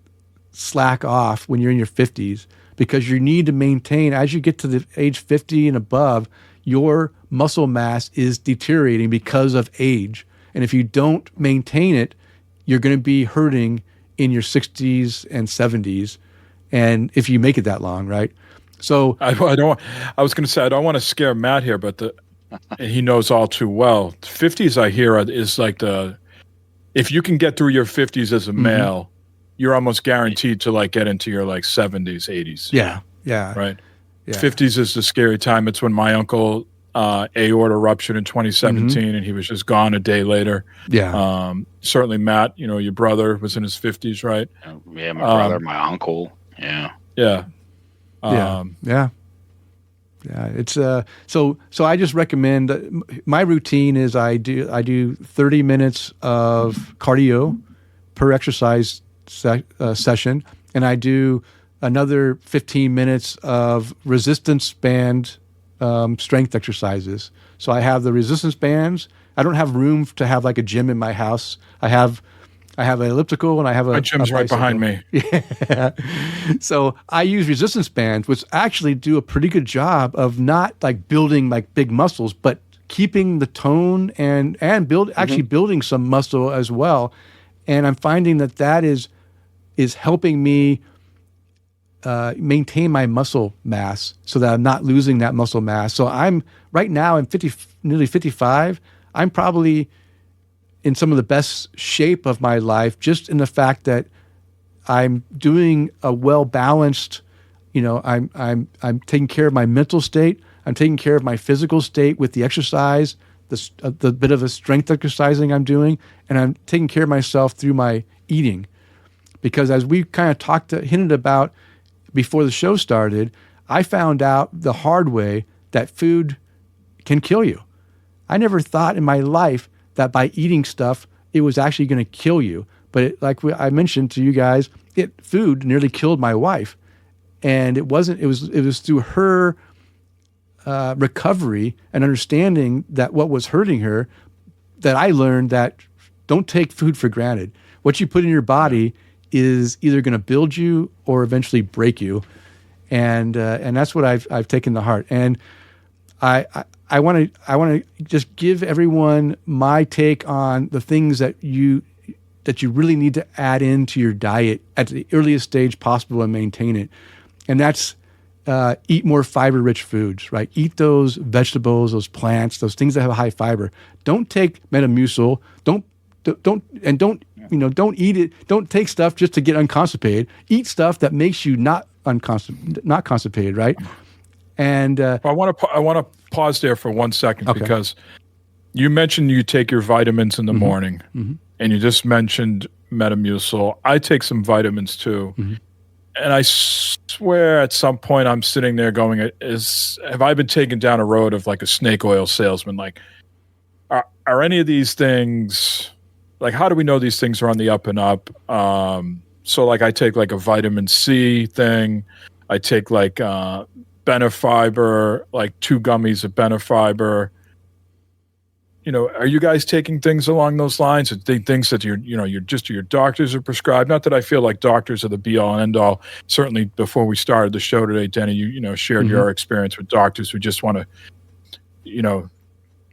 slack off when you're in your 50s, because you need to maintain, as you get to the age 50 and above, your muscle mass is deteriorating because of age. And if you don't maintain it, you're going to be hurting in your 60s and 70s. And if you make it that long, right? So I was going to say, I don't want to scare Matt here, but he knows all too well. 50s, I hear, is like if you can get through your 50s as a male, you're almost guaranteed to like get into your like 70s, 80s. Yeah. Right. Yeah. 50s is the scary time. It's when my uncle aorta ruptured in 2017, and he was just gone a day later. Yeah. Certainly, Matt, your brother was in his 50s, right? Yeah, my brother, my uncle. Yeah. Yeah. Yeah. It's so I just recommend my routine is I do 30 minutes of cardio per exercise session, and I do another 15 minutes of resistance band strength exercises. So I have the resistance bands. I don't have room to have like a gym in my house. I have an elliptical, and I have my gym's right behind me. Yeah. So I use resistance bands, which actually do a pretty good job of not like building like big muscles, but keeping the tone and building some muscle as well. And I'm finding that is helping me maintain my muscle mass so that I'm not losing that muscle mass. So I'm right now, I'm nearly 55. I'm probably in some of the best shape of my life, just in the fact that I'm doing a well-balanced, I'm taking care of my mental state. I'm taking care of my physical state with the exercise, the bit of a strength exercising I'm doing, and I'm taking care of myself through my eating. Because as we kind of hinted about before the show started, I found out the hard way that food can kill you. I never thought in my life that by eating stuff, it was actually going to kill you. But I mentioned to you guys, food nearly killed my wife. And it wasn't, it was through her recovery and understanding that what was hurting her that I learned that don't take food for granted. What you put in your body is either going to build you or eventually break you. And that's what I've taken to heart. And I want to just give everyone my take on the things that you really need to add into your diet at the earliest stage possible and maintain it. And that's eat more fiber-rich foods, right? Eat those vegetables, those plants, those things that have high fiber. Don't take Metamucil. Don't eat it. Don't take stuff just to get unconstipated. Eat stuff that makes you not constipated, right? And I want to pause there for 1 second, okay. Because you mentioned you take your vitamins in the morning, and you just mentioned Metamucil. I take some vitamins too, and I swear at some point I'm sitting there going, have I been taken down a road of like a snake oil salesman? Like, are any of these things, like, how do we know these things are on the up and up? So like I take like a vitamin C thing. I take like Benefiber, like 2 gummies of Benefiber. Are you guys taking things along those lines? Are they things that your doctors are prescribed? Not that I feel like doctors are the be all and end all. Certainly before we started the show today, Denny, you shared your experience with doctors who just want to,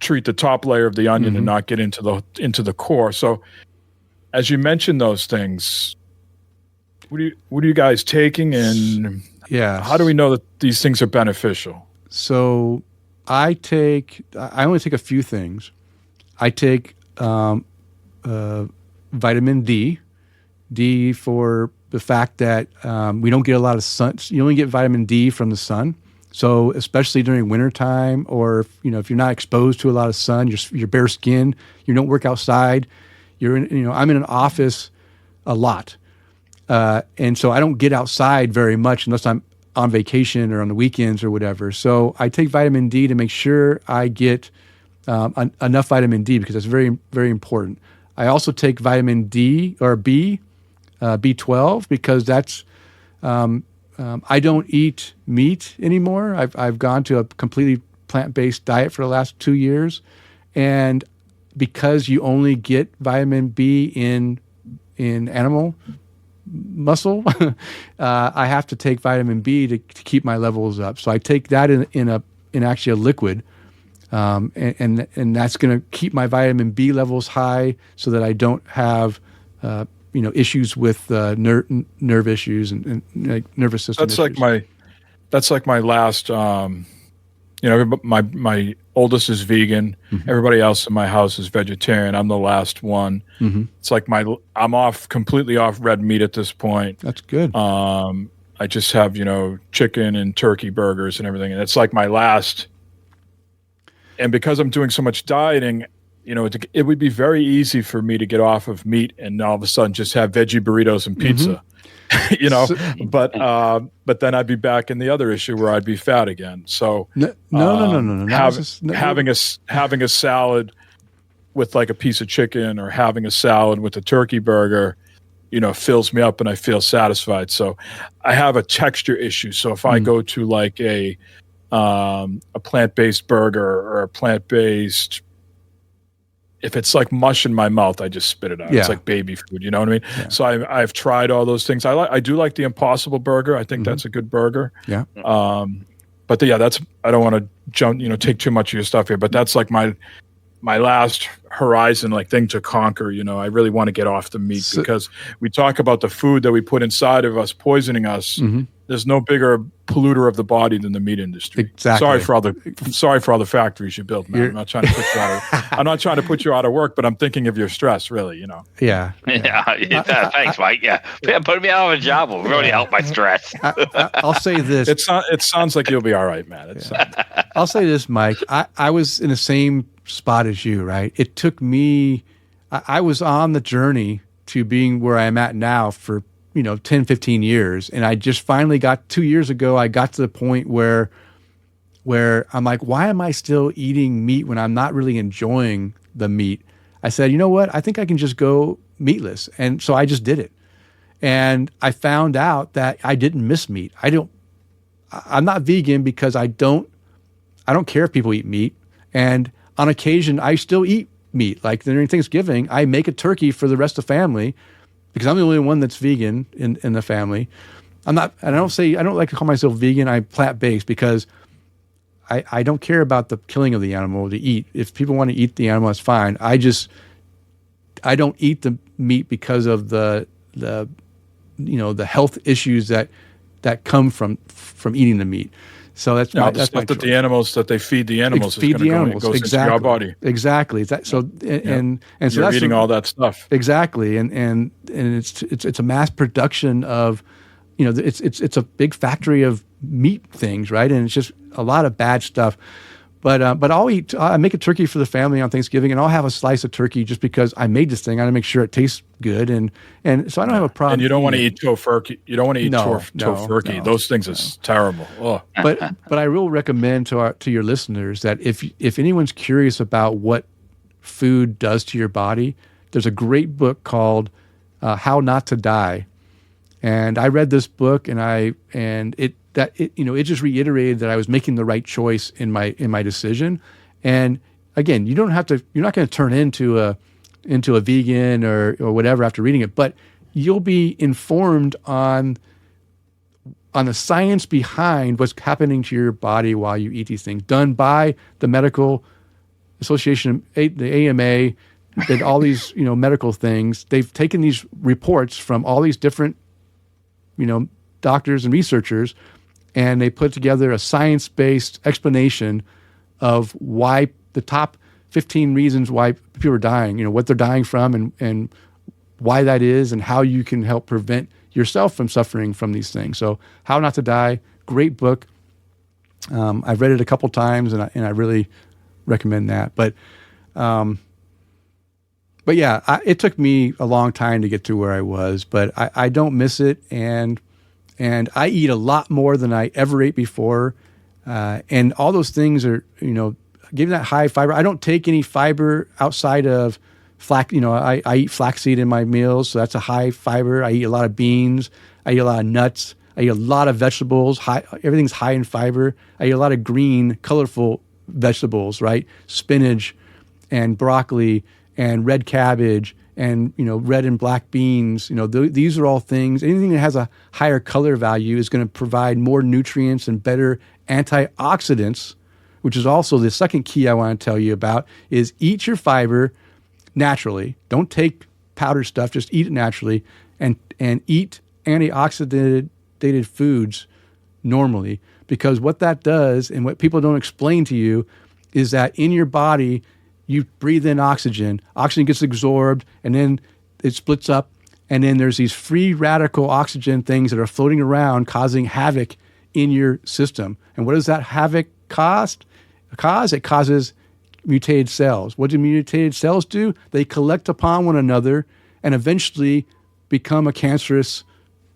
treat the top layer of the onion and not get into the core. So as you mentioned those things, what are you guys taking, and how do we know that these things are beneficial? So I only take a few things. I take vitamin D for the fact that we don't get a lot of sun. You only get vitamin D from the sun. So especially during wintertime, or if you're not exposed to a lot of sun, you're bare skin, you don't work outside, I'm in an office a lot. And so I don't get outside very much unless I'm on vacation or on the weekends or whatever. So I take vitamin D to make sure I get enough vitamin D, because that's very, very important. I also take vitamin D or B12, because that's I don't eat meat anymore. I've gone to a completely plant-based diet for the last 2 years, and because you only get vitamin B in animal muscle, I have to take vitamin B to keep my levels up. So I take that in actually a liquid, and that's going to keep my vitamin B levels high, so that I don't have issues with nerve issues and like nervous system issues. That's like my last. My oldest is vegan. Everybody else in my house is vegetarian. I'm the last one. It's like I'm completely off red meat at this point. That's good. I just have chicken and turkey burgers and everything, and it's like my last. And because I'm doing so much dieting, it would be very easy for me to get off of meat and all of a sudden just have veggie burritos and pizza. But then I'd be back in the other issue where I'd be fat again. So no. Having a salad with like a piece of chicken, or having a salad with a turkey burger, fills me up and I feel satisfied. So I have a texture issue. So if I go to like a plant-based burger or a plant-based, if it's like mush in my mouth, I just spit it out. Yeah. It's like baby food, you know what I mean? Yeah. So I've tried all those things. I do like the Impossible Burger. I think that's a good burger. Yeah. But I don't want to jump, take too much of your stuff here, but that's like my last horizon, like thing to conquer. I really want to get off the meat, because we talk about the food that we put inside of us poisoning us. There's no bigger polluter of the body than the meat industry. Exactly. Sorry for all the factories you built, man. I'm not trying to put you out of work, but I'm thinking of your stress, really. Yeah. Thanks, Mike. Yeah, put me out of a job will really help my stress. I'll say this. It sounds like you'll be all right, man. I'll say this, Mike. I was in the same spot as you, right? It took me. I was on the journey to being where I'm at now for 10, 15 years. And I just finally 2 years ago, I got to the point where I'm like, why am I still eating meat when I'm not really enjoying the meat? I said, you know what? I think I can just go meatless. And so I just did it. And I found out that I didn't miss meat. I'm not vegan because I don't care if people eat meat. And on occasion, I still eat meat. Like during Thanksgiving, I make a turkey for the rest of the family, because I'm the only one that's vegan in the family. I don't like to call myself vegan. I'm plant-based because I don't care about the killing of the animal to eat. If people want to eat the animal, that's fine. I don't eat the meat because of the health issues that come from eating the meat. So that's my that they feed the animals feed the animals. Goes exactly. into your body. Exactly. So so you're eating all that stuff. Exactly, and it's a mass production of, it's a big factory of meat things, right? And it's just a lot of bad stuff. But I make a turkey for the family on Thanksgiving, and I'll have a slice of turkey just because I made this thing. I want to make sure it tastes good, and so I don't have a problem. And you don't want to eat tofurkey. You don't want to eat tofurkey. No, those things are terrible. Oh. But I will recommend to your listeners that if anyone's curious about what food does to your body, there's a great book called How Not to Die, and I read this book, and it just reiterated that I was making the right choice in my decision. And again, you're not going to turn into a vegan or whatever after reading it, but you'll be informed on on the science behind what's happening to your body while you eat these things, done by the Medical Association, the AMA, and all these, medical things. They've taken these reports from all these different, doctors and researchers, and they put together a science-based explanation of why the top 15 reasons why people are dying, what they're dying from and why that is and how you can help prevent yourself from suffering from these things. So How Not to Die, great book. I've read it a couple times and I really recommend that. But yeah, it took me a long time to get to where I was, but I don't miss it. And I eat a lot more than I ever ate before. And all those things are, giving that high fiber. I don't take any fiber outside of flax. I eat flaxseed in my meals, so that's a high fiber. I eat a lot of beans. I eat a lot of nuts. I eat a lot of vegetables. Everything's high in fiber. I eat a lot of green, colorful vegetables, right? Spinach and broccoli and red cabbage and, red and black beans. These are all things. Anything that has a higher color value is going to provide more nutrients and better antioxidants, which is also the second key I want to tell you about, is eat your fiber naturally. Don't take powdered stuff, just eat it naturally, and eat antioxidated foods normally, because what that does and what people don't explain to you is that in your body, you breathe in oxygen gets absorbed, and then it splits up, and then there's these free radical oxygen things that are floating around causing havoc in your system. And what does that havoc cause? It causes mutated cells. What do mutated cells do? They collect upon one another and eventually become a cancerous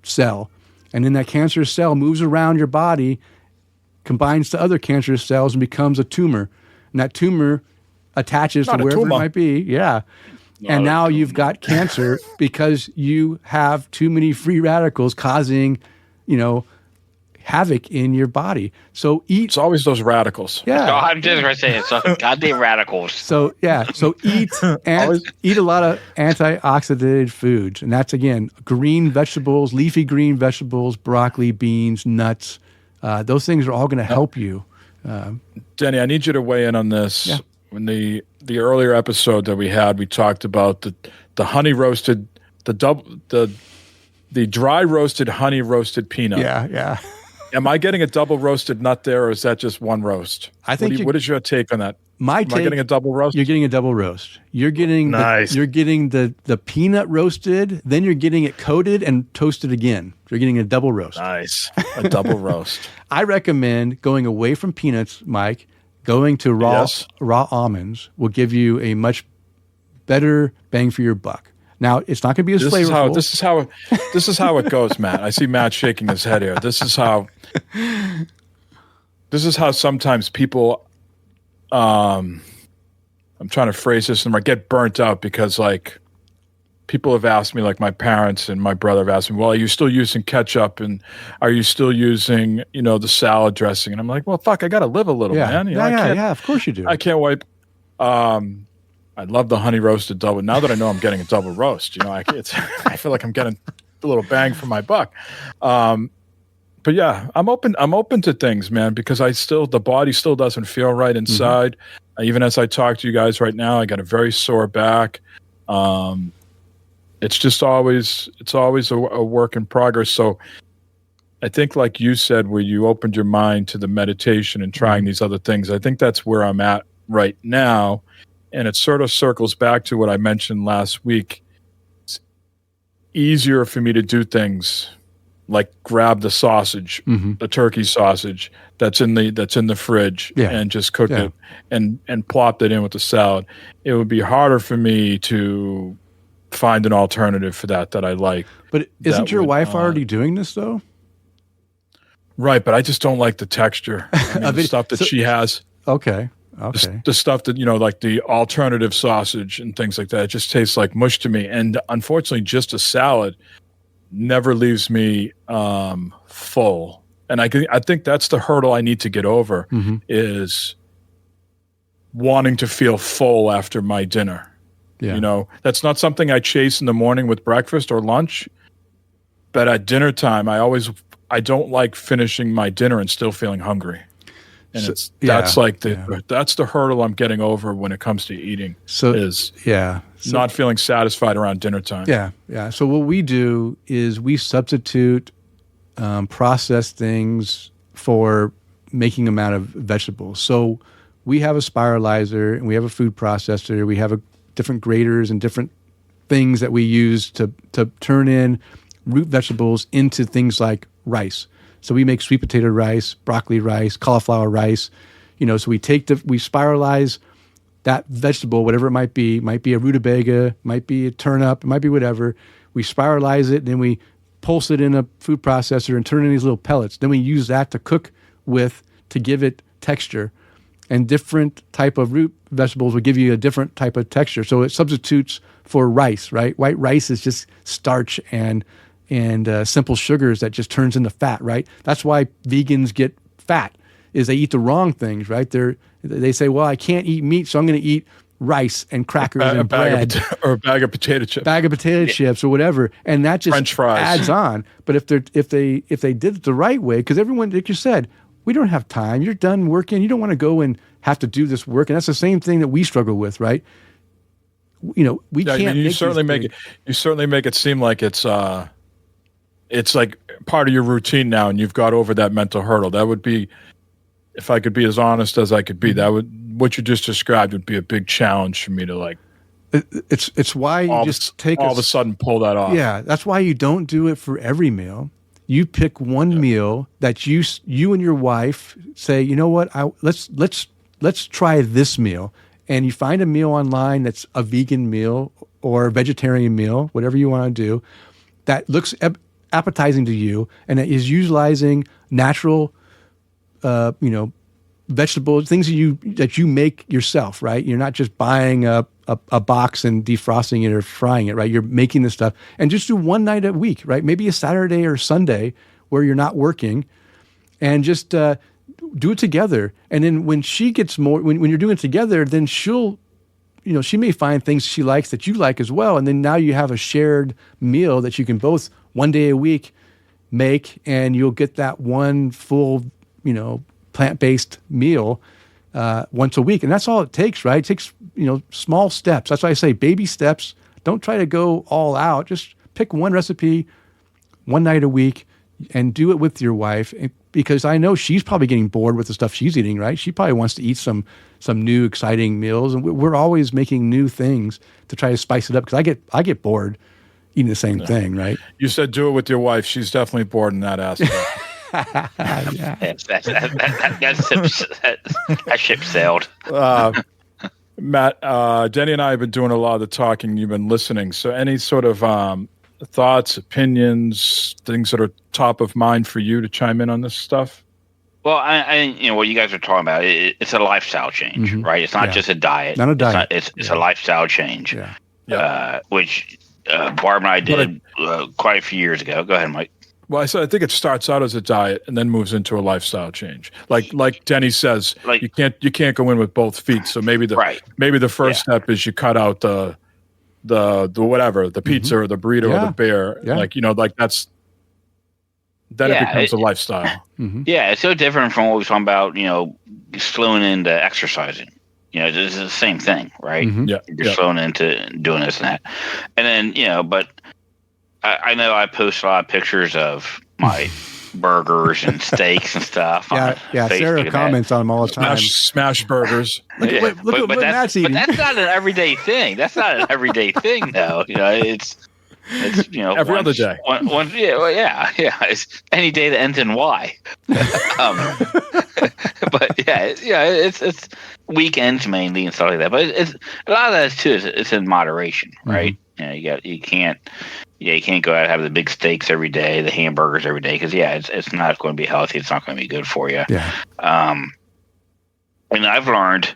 cell. And then that cancerous cell moves around your body, combines to other cancerous cells, and becomes a tumor. And that tumor attaches to wherever it might be. Yeah. And now you've got cancer because you have too many free radicals causing, havoc in your body. So eat. It's always those radicals. Yeah. No, I'm just going to say it. So goddamn radicals. So eat eat a lot of antioxidant foods. And that's, again, green vegetables, leafy green vegetables, broccoli, beans, nuts. Those things are all going to help you. Denny, I need you to weigh in on this. Yeah. When the earlier episode that we had, we talked about the honey roasted, the dry roasted honey roasted peanut. Yeah. Am I getting a double roasted nut there, or is that just one roast? I think. What is your take on that? Am I getting a double roast? You're getting a double roast. You're getting nice. You're getting the peanut roasted, then you're getting it coated and toasted again. You're getting a double roast. Nice, a double roast. I recommend going away from peanuts, Mike. Going to raw almonds will give you a much better bang for your buck. Now, it's not going to be as flavorful. This is how it goes, Matt. I see Matt shaking his head here. This is how sometimes people, I'm trying to phrase this, and I get burnt out because, like, people have asked me, like my parents and my brother have asked me, well, are you still using ketchup, and are you still using, the salad dressing? And I'm like, well, fuck, I got to live a little, man. Yeah, of course you do. I can't wait. I love the honey roasted double. Now that I know I'm getting a double roast, I feel like I'm getting a little bang for my buck. But yeah, I'm open to things, man, because the body still doesn't feel right inside. Mm-hmm. Even as I talk to you guys right now, I got a very sore back. It's always a work in progress. So I think, like you said, where you opened your mind to the meditation and trying these other things, I think that's where I'm at right now. And it sort of circles back to what I mentioned last week. It's easier for me to do things like grab the sausage, the turkey sausage that's in the fridge, and just cook it and plop that in with the salad. It would be harder for me to find an alternative for that I like. But isn't your wife already doing this though? Right, but I just don't like the texture. The stuff that she has. Okay. The stuff that, like the alternative sausage and things like that, it just tastes like mush to me. And unfortunately, just a salad never leaves me full. And I think that's the hurdle I need to get over, is wanting to feel full after my dinner. Yeah. That's not something I chase in the morning with breakfast or lunch. But at dinner time, I I don't like finishing my dinner and still feeling hungry. And So- that's yeah, like yeah. that's the hurdle I'm getting over when it comes to eating. So yeah, Not feeling satisfied around dinner time. yeah. So what we do is we substitute processed things for making them out of vegetables. So we have a spiralizer and we have a food processor. We have different graters and different things that we use to turn in root vegetables into things like rice. So we make sweet potato rice, broccoli rice, cauliflower rice. So we spiralize that vegetable, whatever it might be a rutabaga, might be a turnip, it might be whatever. We spiralize it, then we pulse it in a food processor and turn it in these little pellets. Then we use that to cook with to give it texture. And different type of root vegetables will give you a different type of texture. So it substitutes for rice, right? White rice is just starch and simple sugars that just turns into fat, right? That's why vegans get fat, is they eat the wrong things, right? They say, well, I can't eat meat, so I'm going to eat rice and crackers and bread. Or a bag of potato chips. Bag of potato chips or whatever. And that just French fries. adds on. But if they did it the right way, because everyone, like you said, we don't have time. You're done working. You don't want to go and have to do this work. And that's the same thing that we struggle with, right? We can't. I mean, you certainly make it seem like it's like part of your routine now, and you've got over that mental hurdle. That would be, if I could be as honest as I could be, what you just described would be a big challenge for me to like. It's why you all just of a sudden pull that off. Yeah, that's why you don't do it for every meal. You pick one meal that you and your wife say, you know what, let's try this meal, and you find a meal online that's a vegan meal or a vegetarian meal, whatever you want to do, that looks appetizing to you and that is utilizing natural, vegetables, things that you make yourself, right? You're not just buying a box and defrosting it or frying it, right? You're making this stuff, and just do one night a week, right? Maybe a Saturday or Sunday where you're not working, and just do it together. And then when she gets more, when you're doing it together, then she may find things she likes that you like as well. And then now you have a shared meal that you can both one day a week make, and you'll get that one full, plant-based meal once a week. And that's all it takes, right? It takes, small steps. That's why I say baby steps. Don't try to go all out. Just pick one recipe one night a week and do it with your wife, because I know she's probably getting bored with the stuff she's eating, right? She probably wants to eat some new exciting meals, and we're always making new things to try to spice it up, because I get bored eating the same thing, right? You said do it with your wife. She's definitely bored in that aspect. Yeah. That ship sailed. Matt, Denny and I have been doing a lot of the talking. You've been listening. So any sort of thoughts, opinions, things that are top of mind for you to chime in on this stuff? Well, what you guys are talking about, it's a lifestyle change, right? It's not just a diet. Not a diet. It's a lifestyle change, Yeah. which Barb and I did quite a few years ago. Go ahead, Mike. Well, I think it starts out as a diet and then moves into a lifestyle change. Like Denny says, you can't go in with both feet. So maybe the first step is you cut out the whatever, the pizza or the burrito or the beer. Yeah. That's then it becomes a lifestyle. Yeah, it's so different from what we were talking about, slowing into exercising. It's the same thing, right? Yeah. You're slowing into doing this and that. And then, but I know I post a lot of pictures of my burgers and steaks and stuff. Yeah. Sarah comments on them all the time. Smash burgers. Look at what Matt's eating. But that's not an everyday thing. That's not an everyday thing, though. It's every other day. It's any day that ends in Y. But it's weekends mainly and stuff like that. But it's a lot of that too. It's in moderation, right? You can't go out and have the big steaks every day, the hamburgers every day, because it's not going to be healthy. It's not going to be good for you. Yeah. And I've learned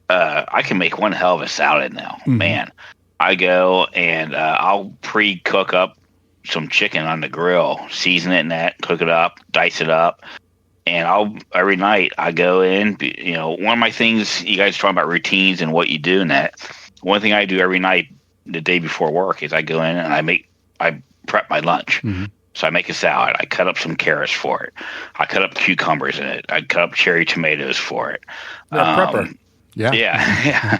I can make one hell of a salad now, man. I go and I'll pre-cook up some chicken on the grill, season it in that, cook it up, dice it up, and every night I go in. One of my things, you guys talking about routines and what you do in that. One thing I do every night, the day before work, is I go in and I prep my lunch. So I make a salad. I cut up some carrots for it. I cut up cucumbers in it. I cut up cherry tomatoes for it. Prepper. Yeah. Yeah.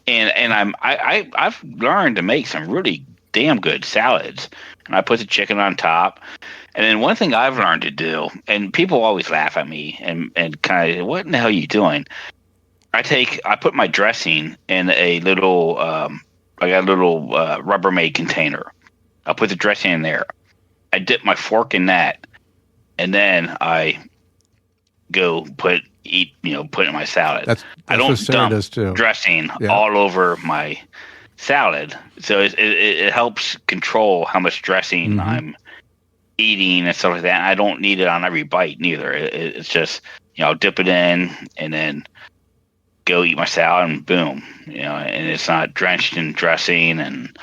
and I've learned to make some really damn good salads. And I put the chicken on top. And then one thing I've learned to do, and people always laugh at me and kind of, what in the hell are you doing? I put my dressing in a little, I got a little Rubbermaid container. I'll put the dressing in there. I dip my fork in that, and then I go put it in my salad. That's I don't what Sarah does dump too. dressing all over my salad, so it helps control how much dressing I'm eating and stuff like that. And I don't need it on every bite neither. It's just I'll dip it in and then go eat my salad, and boom, and it's not drenched in dressing and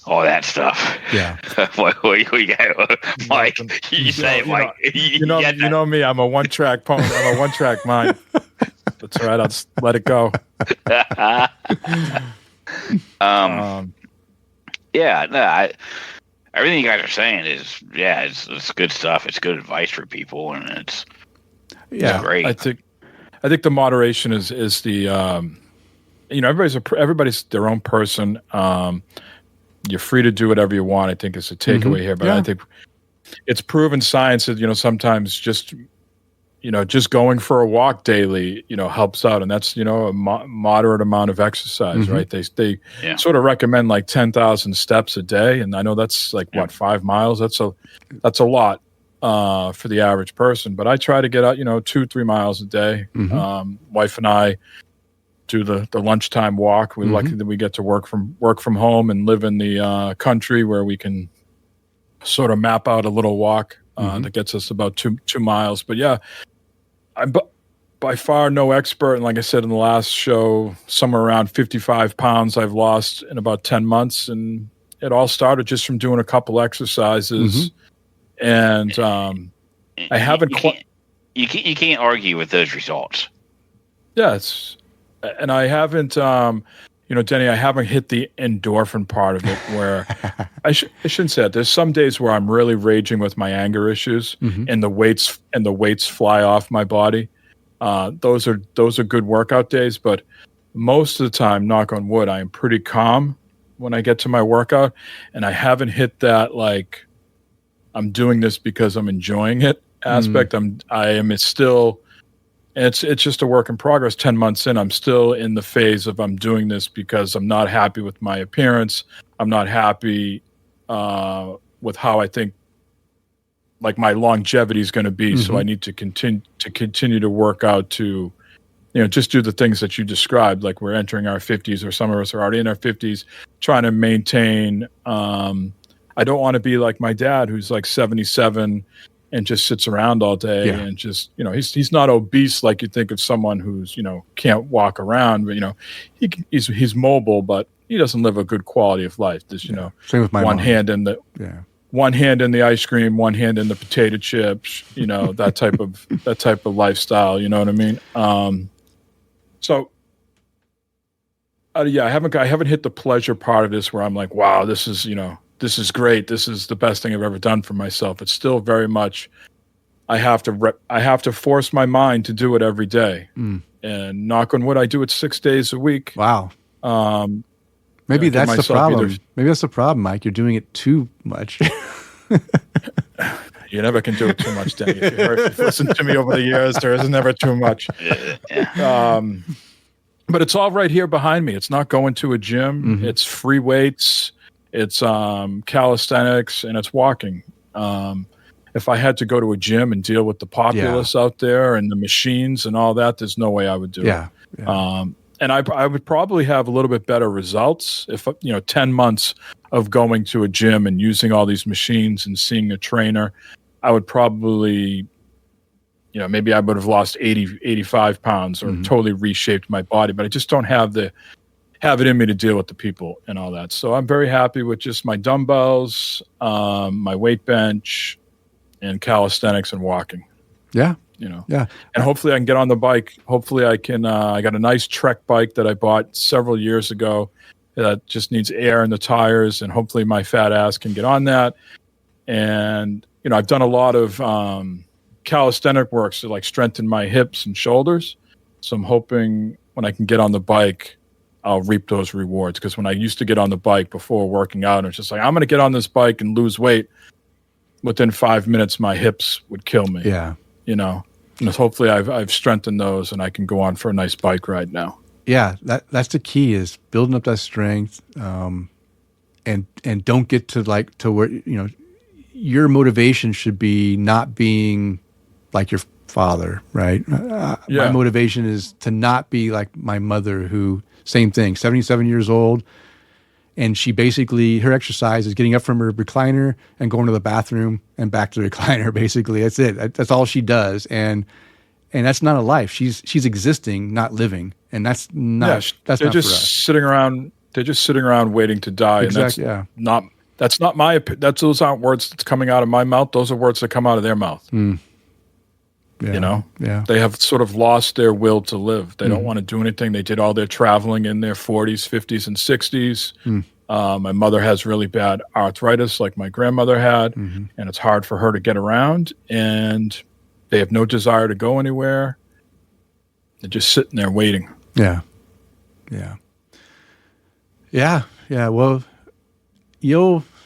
all that stuff. Yeah. what you got, Mike? You say, Mike. You know me. I'm a one-track pony. I'm a one-track mind. That's all right. I'll just let it go. Yeah. No. Everything you guys are saying is, it's good stuff. It's good advice for people, and it's great. I think the moderation is the everybody's their own person. You're free to do whatever you want, I think is the takeaway here. But I think it's proven science that, sometimes just going for a walk daily, helps out. And that's, a moderate amount of exercise, right? They sort of recommend like 10,000 steps a day. And I know that's like 5 miles. That's a lot for the average person. But I try to get out, 2-3 miles a day. Wife and I do the lunchtime walk. We're lucky that we get to work from home and live in the country where we can sort of map out a little walk that gets us about 2 miles. But yeah, I'm by far no expert. And like I said in the last show, somewhere around 55 pounds I've lost in about 10 months. And it all started just from doing a couple exercises. And I haven't you can't argue with those results. Yeah, and I haven't, Denny, I haven't hit the endorphin part of it where I shouldn't say that. There's some days where I'm really raging with my anger issues and the weights fly off my body. Those are good workout days, but most of the time, knock on wood, I am pretty calm when I get to my workout, and I haven't hit that like I'm doing this because I'm enjoying it aspect. I am still. It's just a work in progress. 10 months in, I'm still in the phase of I'm doing this because I'm not happy with my appearance. I'm not happy with how I think like my longevity is going to be. So I need to continue to work out to, just do the things that you described. Like we're entering our 50s, or some of us are already in our 50s, trying to maintain. I don't want to be like my dad, who's like 77. And just sits around all day and just, he's not obese like you think of someone who's, can't walk around, but, he's mobile, but he doesn't live a good quality of life. There's, same with my one mom. hand in the ice cream, one hand in the potato chips, that type of lifestyle, you know what I mean? I haven't hit the pleasure part of this where I'm like, wow, this is great. This is the best thing I've ever done for myself. It's still very much, I have to force my mind to do it every day. And knock on wood, I do it 6 days a week. Wow. Maybe that's the problem. Maybe that's the problem, Mike. You're doing it too much. You never can do it too much, Denny. If you've listened to me over the years, there is never too much. But it's all right here behind me. It's not going to a gym. It's free weights. It's calisthenics, and it's walking. If I had to go to a gym and deal with the populace out there and the machines and all that, there's no way I would do it. And I would probably have a little bit better results if 10 months of going to a gym and using all these machines and seeing a trainer. I would probably, maybe I would have lost 85 pounds or totally reshaped my body, but I just don't have it in me to deal with the people and all that. So I'm very happy with just my dumbbells, my weight bench, and calisthenics and walking. Yeah. And hopefully I can get on the bike. Hopefully I can, I got a nice Trek bike that I bought several years ago that just needs air in the tires, and hopefully my fat ass can get on that And, I've done a lot of calisthenic works to like strengthen my hips and shoulders. So I'm hoping when I can get on the bike, I'll reap those rewards. Because when I used to get on the bike before working out, it's just like, I'm going to get on this bike and lose weight. Within 5 minutes, my hips would kill me. Yeah. And hopefully I've strengthened those and I can go on for a nice bike ride now. Yeah, that's the key, is building up that strength, and don't get to where your motivation should be not being like your father, right? My motivation is to not be like my mother, who, same thing, 77 years old, and she basically, her exercise is getting up from her recliner and going to the bathroom and back to the recliner. Basically, that's it. That's all she does, and that's not a life. She's existing, not living, and that's not. That's they're not just for us. sitting around. They're just sitting around waiting to die. Exactly. And that's not my. Those aren't words that's coming out of my mouth. Those are words that come out of their mouth. Mm. Yeah. They have sort of lost their will to live. They don't want to do anything. They did all their traveling in their 40s, 50s, and 60s. My mother has really bad arthritis, like my grandmother had, and it's hard for her to get around. And they have no desire to go anywhere. They're just sitting there waiting. Yeah. Well,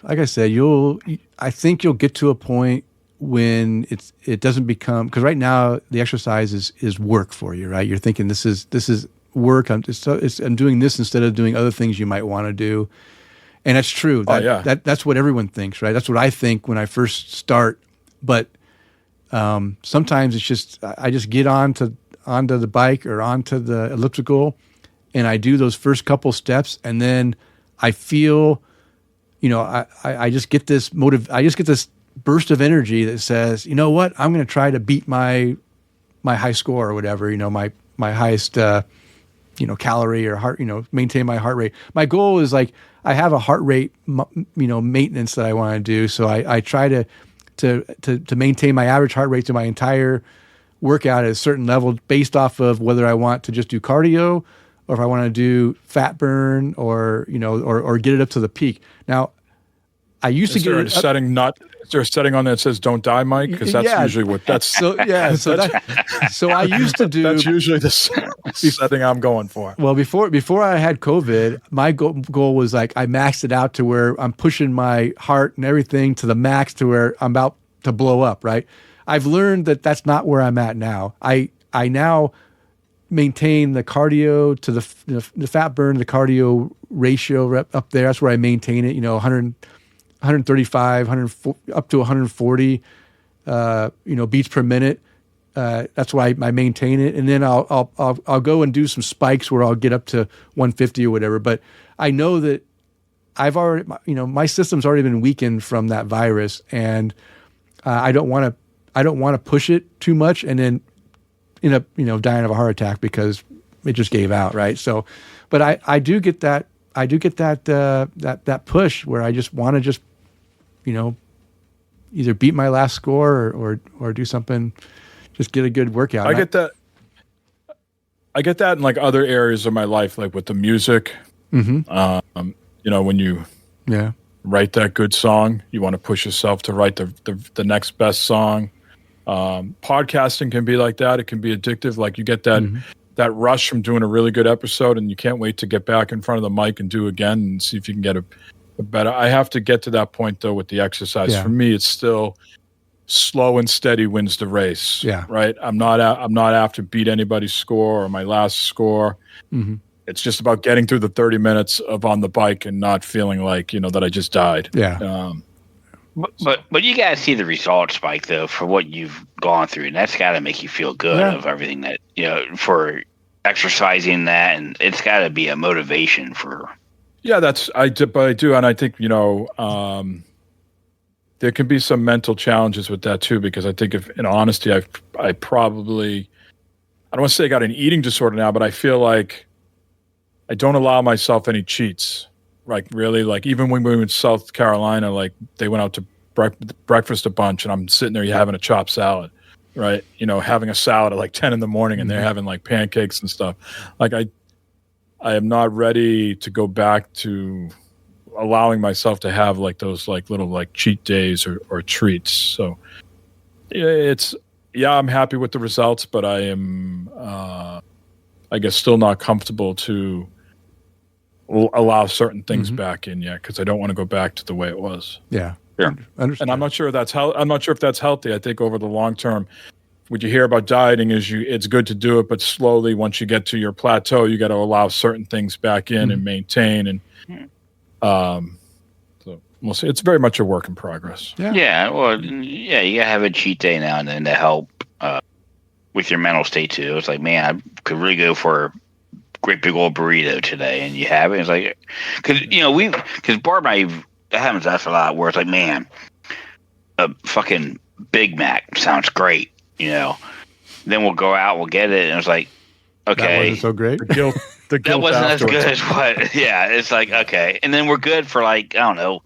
I think you'll get to a point when it doesn't become, because right now the exercise is work for you, right? You're thinking this is work. I'm doing this instead of doing other things you might want to do, and that's true. That's what everyone thinks, right? That's what I think when I first start. But sometimes it's just I just get onto the bike or onto the elliptical, and I do those first couple steps, and then I feel, I just get this burst of energy that says, you know what, I'm going to try to beat my high score or whatever, my highest, calorie or heart, maintain my heart rate. My goal is like, I have a heart rate, maintenance that I want to do. So I try to maintain my average heart rate to my entire workout at a certain level based off of whether I want to just do cardio or if I want to do fat burn or get it up to the peak. Now, I used to get it up. Is there a setting on there that says "Don't die, Mike"? Because that's usually what that's. So I used to do. That's usually the setting I'm going for. Well, before I had COVID, my goal was like I maxed it out to where I'm pushing my heart and everything to the max to where I'm about to blow up. Right. I've learned that that's not where I'm at now. I now maintain the cardio to the fat burn, the cardio ratio up there. That's where I maintain it. 135, 140, up to 140, beats per minute. That's why I maintain it, and then I'll go and do some spikes where I'll get up to 150 or whatever. But I know that I've already, my system's already been weakened from that virus, and I don't want to push it too much, and then end up dying of a heart attack because it just gave out, right? So, but I do get that. I do get that push where I just want to either beat my last score or do something, just get a good workout. I get that. I get that in like other areas of my life, like with the music. Mm-hmm. When you write that good song, you want to push yourself to write the next best song. Podcasting can be like that. It can be addictive. Like you get that. Mm-hmm. That rush from doing a really good episode, and you can't wait to get back in front of the mic and do again and see if you can get a better. I have to get to that point though with the exercise. Yeah. For me, it's still slow and steady wins the race. Yeah. Right. I'm not after beat anybody's score or my last score. Mm-hmm. It's just about getting through the 30 minutes of on the bike and not feeling like that I just died. Yeah. But you gotta see the results, Mike, though, for what you've gone through, and that's gotta make you feel good of everything that for exercising that, and it's gotta be a motivation for. Yeah, I do, and I think there can be some mental challenges with that too, because I think if, in honesty, I probably, I don't want to say I got an eating disorder now, but I feel like I don't allow myself any cheats. Like really, like even when we were in South Carolina, like they went out to breakfast a bunch, and I'm sitting there having a chopped salad, right? Having a salad at like 10 in the morning, and they're having like pancakes and stuff. Like I am not ready to go back to allowing myself to have like those like little like cheat days or treats. So I'm happy with the results, but I am, I guess, still not comfortable to allow certain things back in yet, because I don't want to go back to the way it was. Yeah. Sure. Understand. And I'm not sure if that's healthy. I think over the long term, what you hear about dieting is it's good to do it, but slowly, once you get to your plateau, you got to allow certain things back in and maintain. And so we'll see. It's very much a work in progress. Yeah. Well, yeah, you gotta have a cheat day now and then to help with your mental state too. It's like, man, I could really go for a great big old burrito today, and you have it. It's like, because Barb and I, that happens to us a lot, where it's like, man, a fucking Big Mac sounds great. Then we'll go out, we'll get it, and it's like, okay, that wasn't so great. The guilt that wasn't afterwards. as good as what. Yeah, it's like, okay, and then we're good for like, I don't know,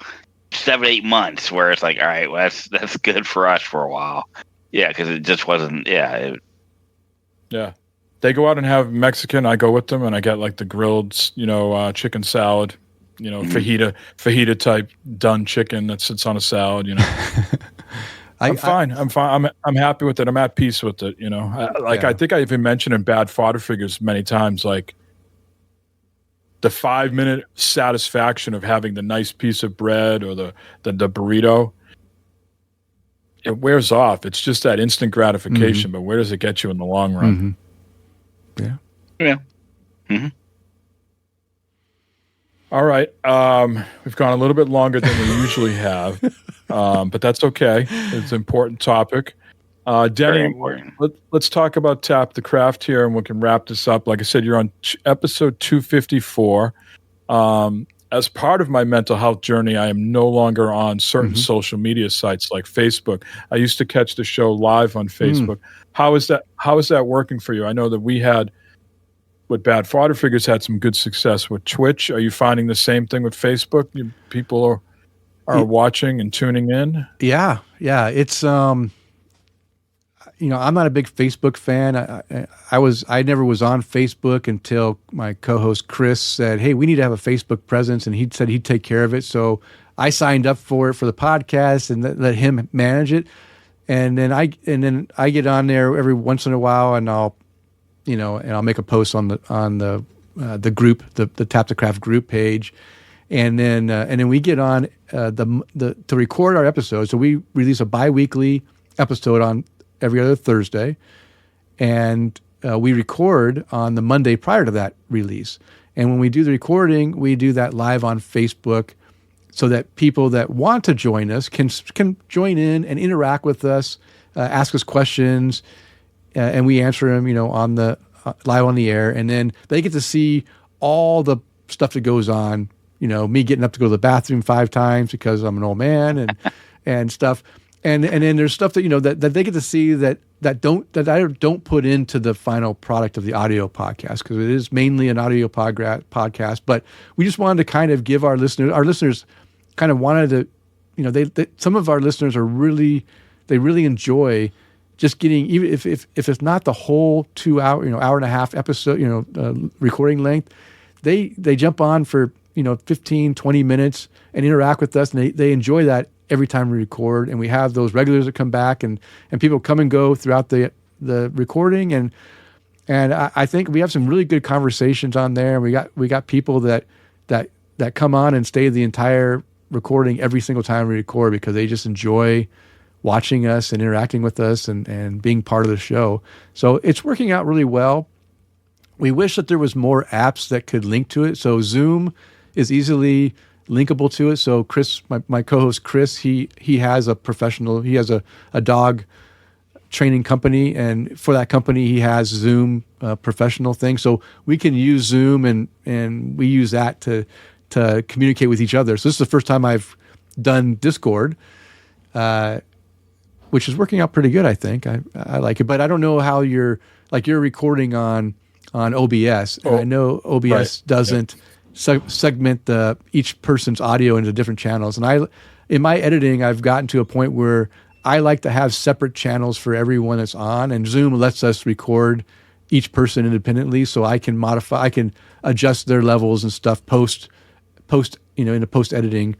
7-8 months, where it's like, all right, well, that's good for us for a while. Yeah, because it just wasn't. Yeah. They go out and have Mexican. I go with them, and I get like the grilled, chicken salad, fajita type done chicken that sits on a salad. I'm fine. I'm happy with it. I'm at peace with it. I think I even mentioned in Bad Fodder Figures many times, like the 5-minute satisfaction of having the nice piece of bread or the burrito. It wears off. It's just that instant gratification, but where does it get you in the long run? Yeah. Mm-hmm. All right. We've gone a little bit longer than we usually have, but that's okay. It's an important topic. Denny, let's talk about Tap the Craft here, and we can wrap this up. Like I said, you're on episode 254. As part of my mental health journey, I am no longer on certain social media sites like Facebook. I used to catch the show live on Facebook. How is that working for you? I know that we had, with Bad Fodder Figures, had some good success with Twitch. Are you finding the same thing with Facebook? People are watching and tuning in? Yeah. It's I'm not a big Facebook fan. I never was on Facebook until my co-host Chris said, "Hey, we need to have a Facebook presence," and he said he'd take care of it. So I signed up for it for the podcast and let him manage it. And then I get on there every once in a while, and I'll make a post on the group, the Tap the Craft group page, and then we get on to record our episodes. So we release a bi-weekly episode on every other Thursday, and we record on the Monday prior to that release. And when we do the recording, we do that live on Facebook, so that people that want to join us can join in and interact with us, ask us questions, and we answer them, on the live on the air. And then they get to see all the stuff that goes on. Me getting up to go to the bathroom 5 times because I'm an old man and stuff. And then there's stuff that that they get to see that I don't put into the final product of the audio podcast, because it is mainly an audio podcast. But we just wanted to kind of give our listeners kind of wanted to, they some of our listeners really enjoy just getting, even if it's not the whole 2 hour, hour and a half episode, recording length, they jump on for 15, 20 minutes and interact with us, and they enjoy that every time we record. And we have those regulars that come back, and people come and go throughout the recording, and I think we have some really good conversations on there. We got people that come on and stay the entire recording every single time we record, because they just enjoy watching us and interacting with us and being part of the show. So it's working out really well. We wish that there was more apps that could link to it. So Zoom is easily linkable to it. So Chris, my co-host Chris, he has a dog training company, and for that company he has Zoom professional thing. So we can use Zoom, and we use that to communicate with each other. So this is the first time I've done Discord, which is working out pretty good, I think. I like it, but I don't know how you're recording on OBS. And I know OBS doesn't segment each person's audio into different channels. And in my editing, I've gotten to a point where I like to have separate channels for everyone that's on, and Zoom lets us record each person independently, so I can adjust their levels and stuff post into post editing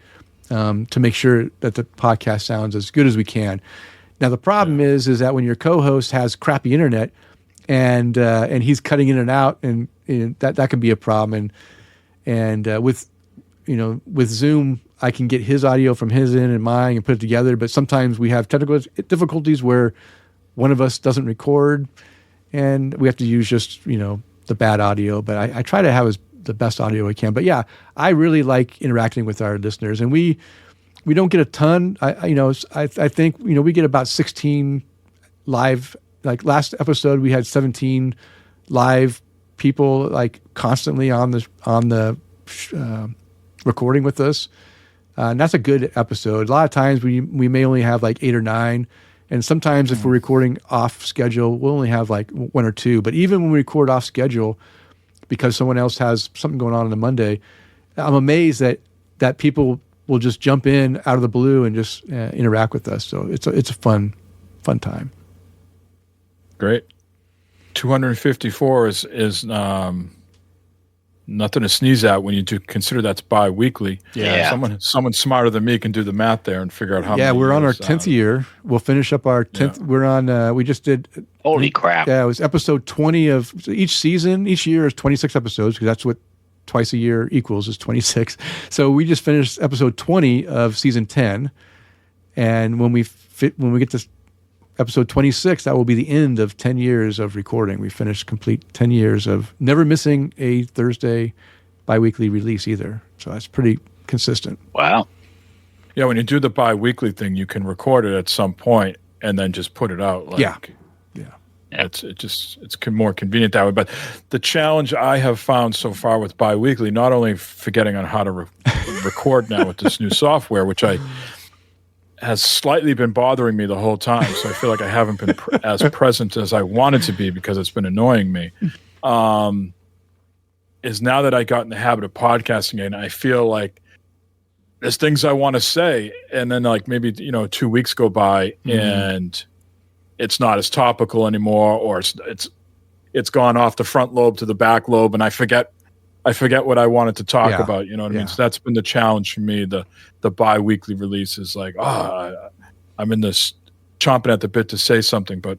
to make sure that the podcast sounds as good as we can. Now the problem is that when your co-host has crappy internet and he's cutting in and out, and that can be a problem. And with Zoom, I can get his audio from his end and mine and put it together. But sometimes we have technical difficulties where one of us doesn't record, and we have to use just the bad audio. But I try to have the best audio I can. But yeah, I really like interacting with our listeners, and we don't get a ton. I think we get about 16 live. Like last episode, we had 17 live people like constantly on the recording with us, and that's a good episode. A lot of times we may only have like 8 or 9, and sometimes if we're recording off schedule, we'll only have like 1 or 2. But even when we record off schedule, because someone else has something going on a Monday, I'm amazed that people will just jump in out of the blue and just interact with us. So it's a fun time. Great. 254 is nothing to sneeze at when you do consider that's bi-weekly. Yeah. Someone smarter than me can do the math there and figure out how many. Yeah, we're on our 10th year. We'll finish up our 10th. Yeah. We're on, we just did. Holy crap. Yeah, it was episode 20 of each season. Each year is 26 episodes because that's what twice a year equals is 26. So we just finished episode 20 of season 10. And when we get to episode 26, that will be the end of 10 years of recording. We finished complete 10 years of never missing a Thursday bi-weekly release either. So that's pretty consistent. Wow. Yeah, when you do the bi-weekly thing, you can record it at some point and then just put it out. Yeah. It's more convenient that way. But the challenge I have found so far with bi-weekly, not only forgetting on how to record now with this new software, which has slightly been bothering me the whole time. So I feel like I haven't been as present as I wanted to be because it's been annoying me. Is now that I got in the habit of podcasting and I feel like there's things I want to say. And then like maybe, 2 weeks go by and it's not as topical anymore, or it's gone off the front lobe to the back lobe. And I forget what I wanted to talk about. You know what I mean? So that's been the challenge for me. The bi-weekly release is like, I'm in this chomping at the bit to say something, but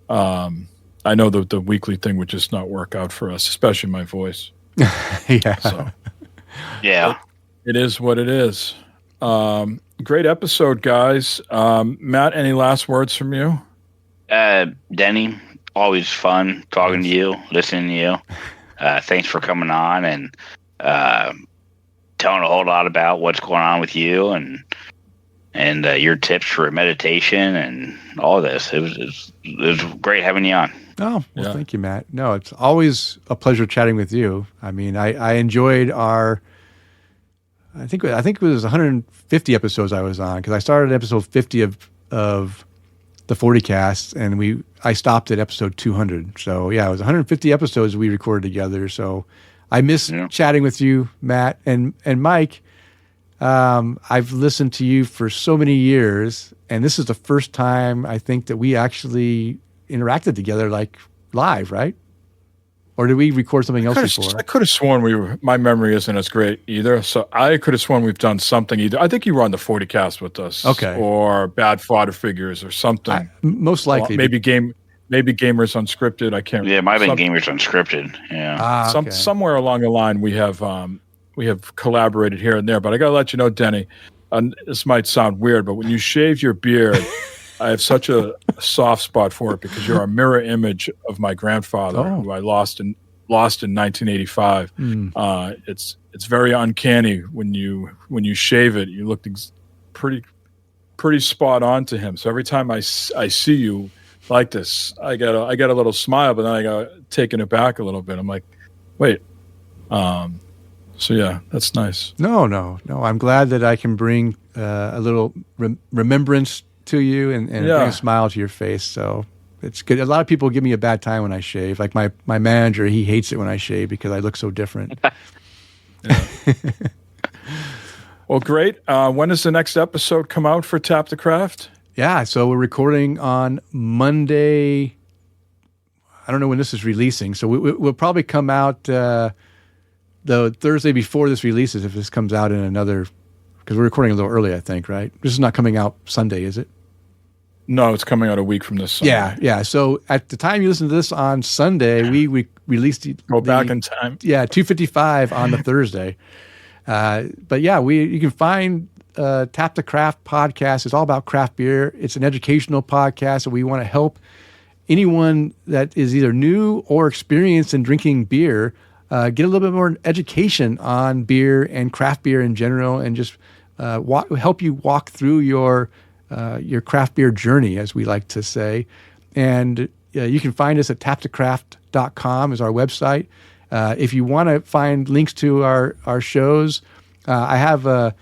I know the weekly thing would just not work out for us, especially my voice. Yeah. So, yeah. It is what it is. Great episode, guys. Matt, any last words from you? Denny, always fun talking to you, listening to you. Thanks for coming on and telling a whole lot about what's going on with you and your tips for meditation and all this. It was great having you on. Oh, well, Thank you, Matt. No, it's always a pleasure chatting with you. I mean, I enjoyed I think it was 150 episodes I was on because I started episode 50 of the 40 cast, and I stopped at episode 200. So yeah, it was 150 episodes we recorded together. So I miss chatting with you, Matt and Mike. I've listened to you for so many years, and this is the first time I think that we actually interacted together like live, right? Or did we record something else before? I could have sworn my memory isn't as great either. So I could have sworn we've done something either. I think you were on the 40 cast with us. Okay. Or Bad Fodder Figures or something. Most likely. Maybe Gamers Unscripted. I can't remember. Yeah, it might have been Gamers Unscripted. Yeah. Okay. Somewhere along the line we have collaborated here and there. But I got to let you know, Denny, this might sound weird, but when you shave your beard, I have such a soft spot for it because you're a mirror image of my grandfather, who I lost in 1985. It's very uncanny when you shave it. You look pretty spot on to him. So every time I see you like this, I get a little smile, but then I got taken aback a little bit. I'm like, wait. So yeah, that's nice. No. I'm glad that I can bring a little remembrance to you and bring a smile to your face. So it's good. A lot of people give me a bad time when I shave. Like my manager, he hates it when I shave because I look so different. Well, great. When does the next episode come out for Tap the Craft? Yeah, so we're recording on Monday. I don't know when this is releasing, so we'll probably come out the the Thursday before this releases, if this comes out in another, because we're recording a little early, I think, right? This is not coming out Sunday, is it? No, it's coming out a week from this Sunday. Yeah. So at the time you listen to this on Sunday, we released Go back in time. Yeah, 2:55 on the Thursday. But yeah, you can find Tap the Craft podcast. It's all about craft beer. It's an educational podcast, and we want to help anyone that is either new or experienced in drinking beer get a little bit more education on beer and craft beer in general, and just help you walk through your craft beer journey, as we like to say. And you can find us at tapthecraft.com is our website. If you want to find links to our shows, I have a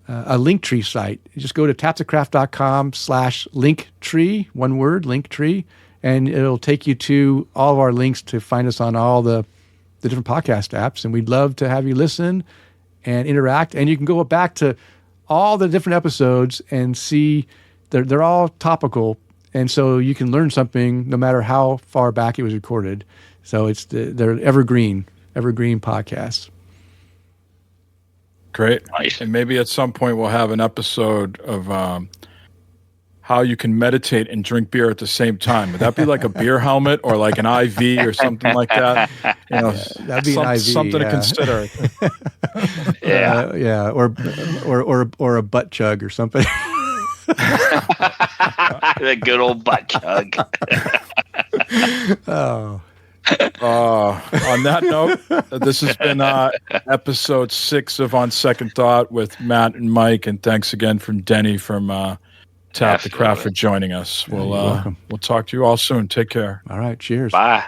Linktree site. You just go to tapthecraft.com/Linktree, one word, Linktree, and it'll take you to all of our links to find us on all the different podcast apps. And we'd love to have you listen and interact. And you can go back to all the different episodes and see they're all topical. And so you can learn something no matter how far back it was recorded. So they're evergreen podcasts. Great. Nice. And maybe at some point we'll have an episode of how you can meditate and drink beer at the same time. Would that be like a beer helmet or like an IV or something like that? You know, that'd be an IV, something to consider. Yeah, or a butt chug or something. The good old butt chug. Oh. On that note, this has been episode 6 of On Second Thought with Matt and Mike, and thanks again from Denny from Tap the Craft for joining us. We'll talk to you all soon. Take care. All right. Cheers. Bye.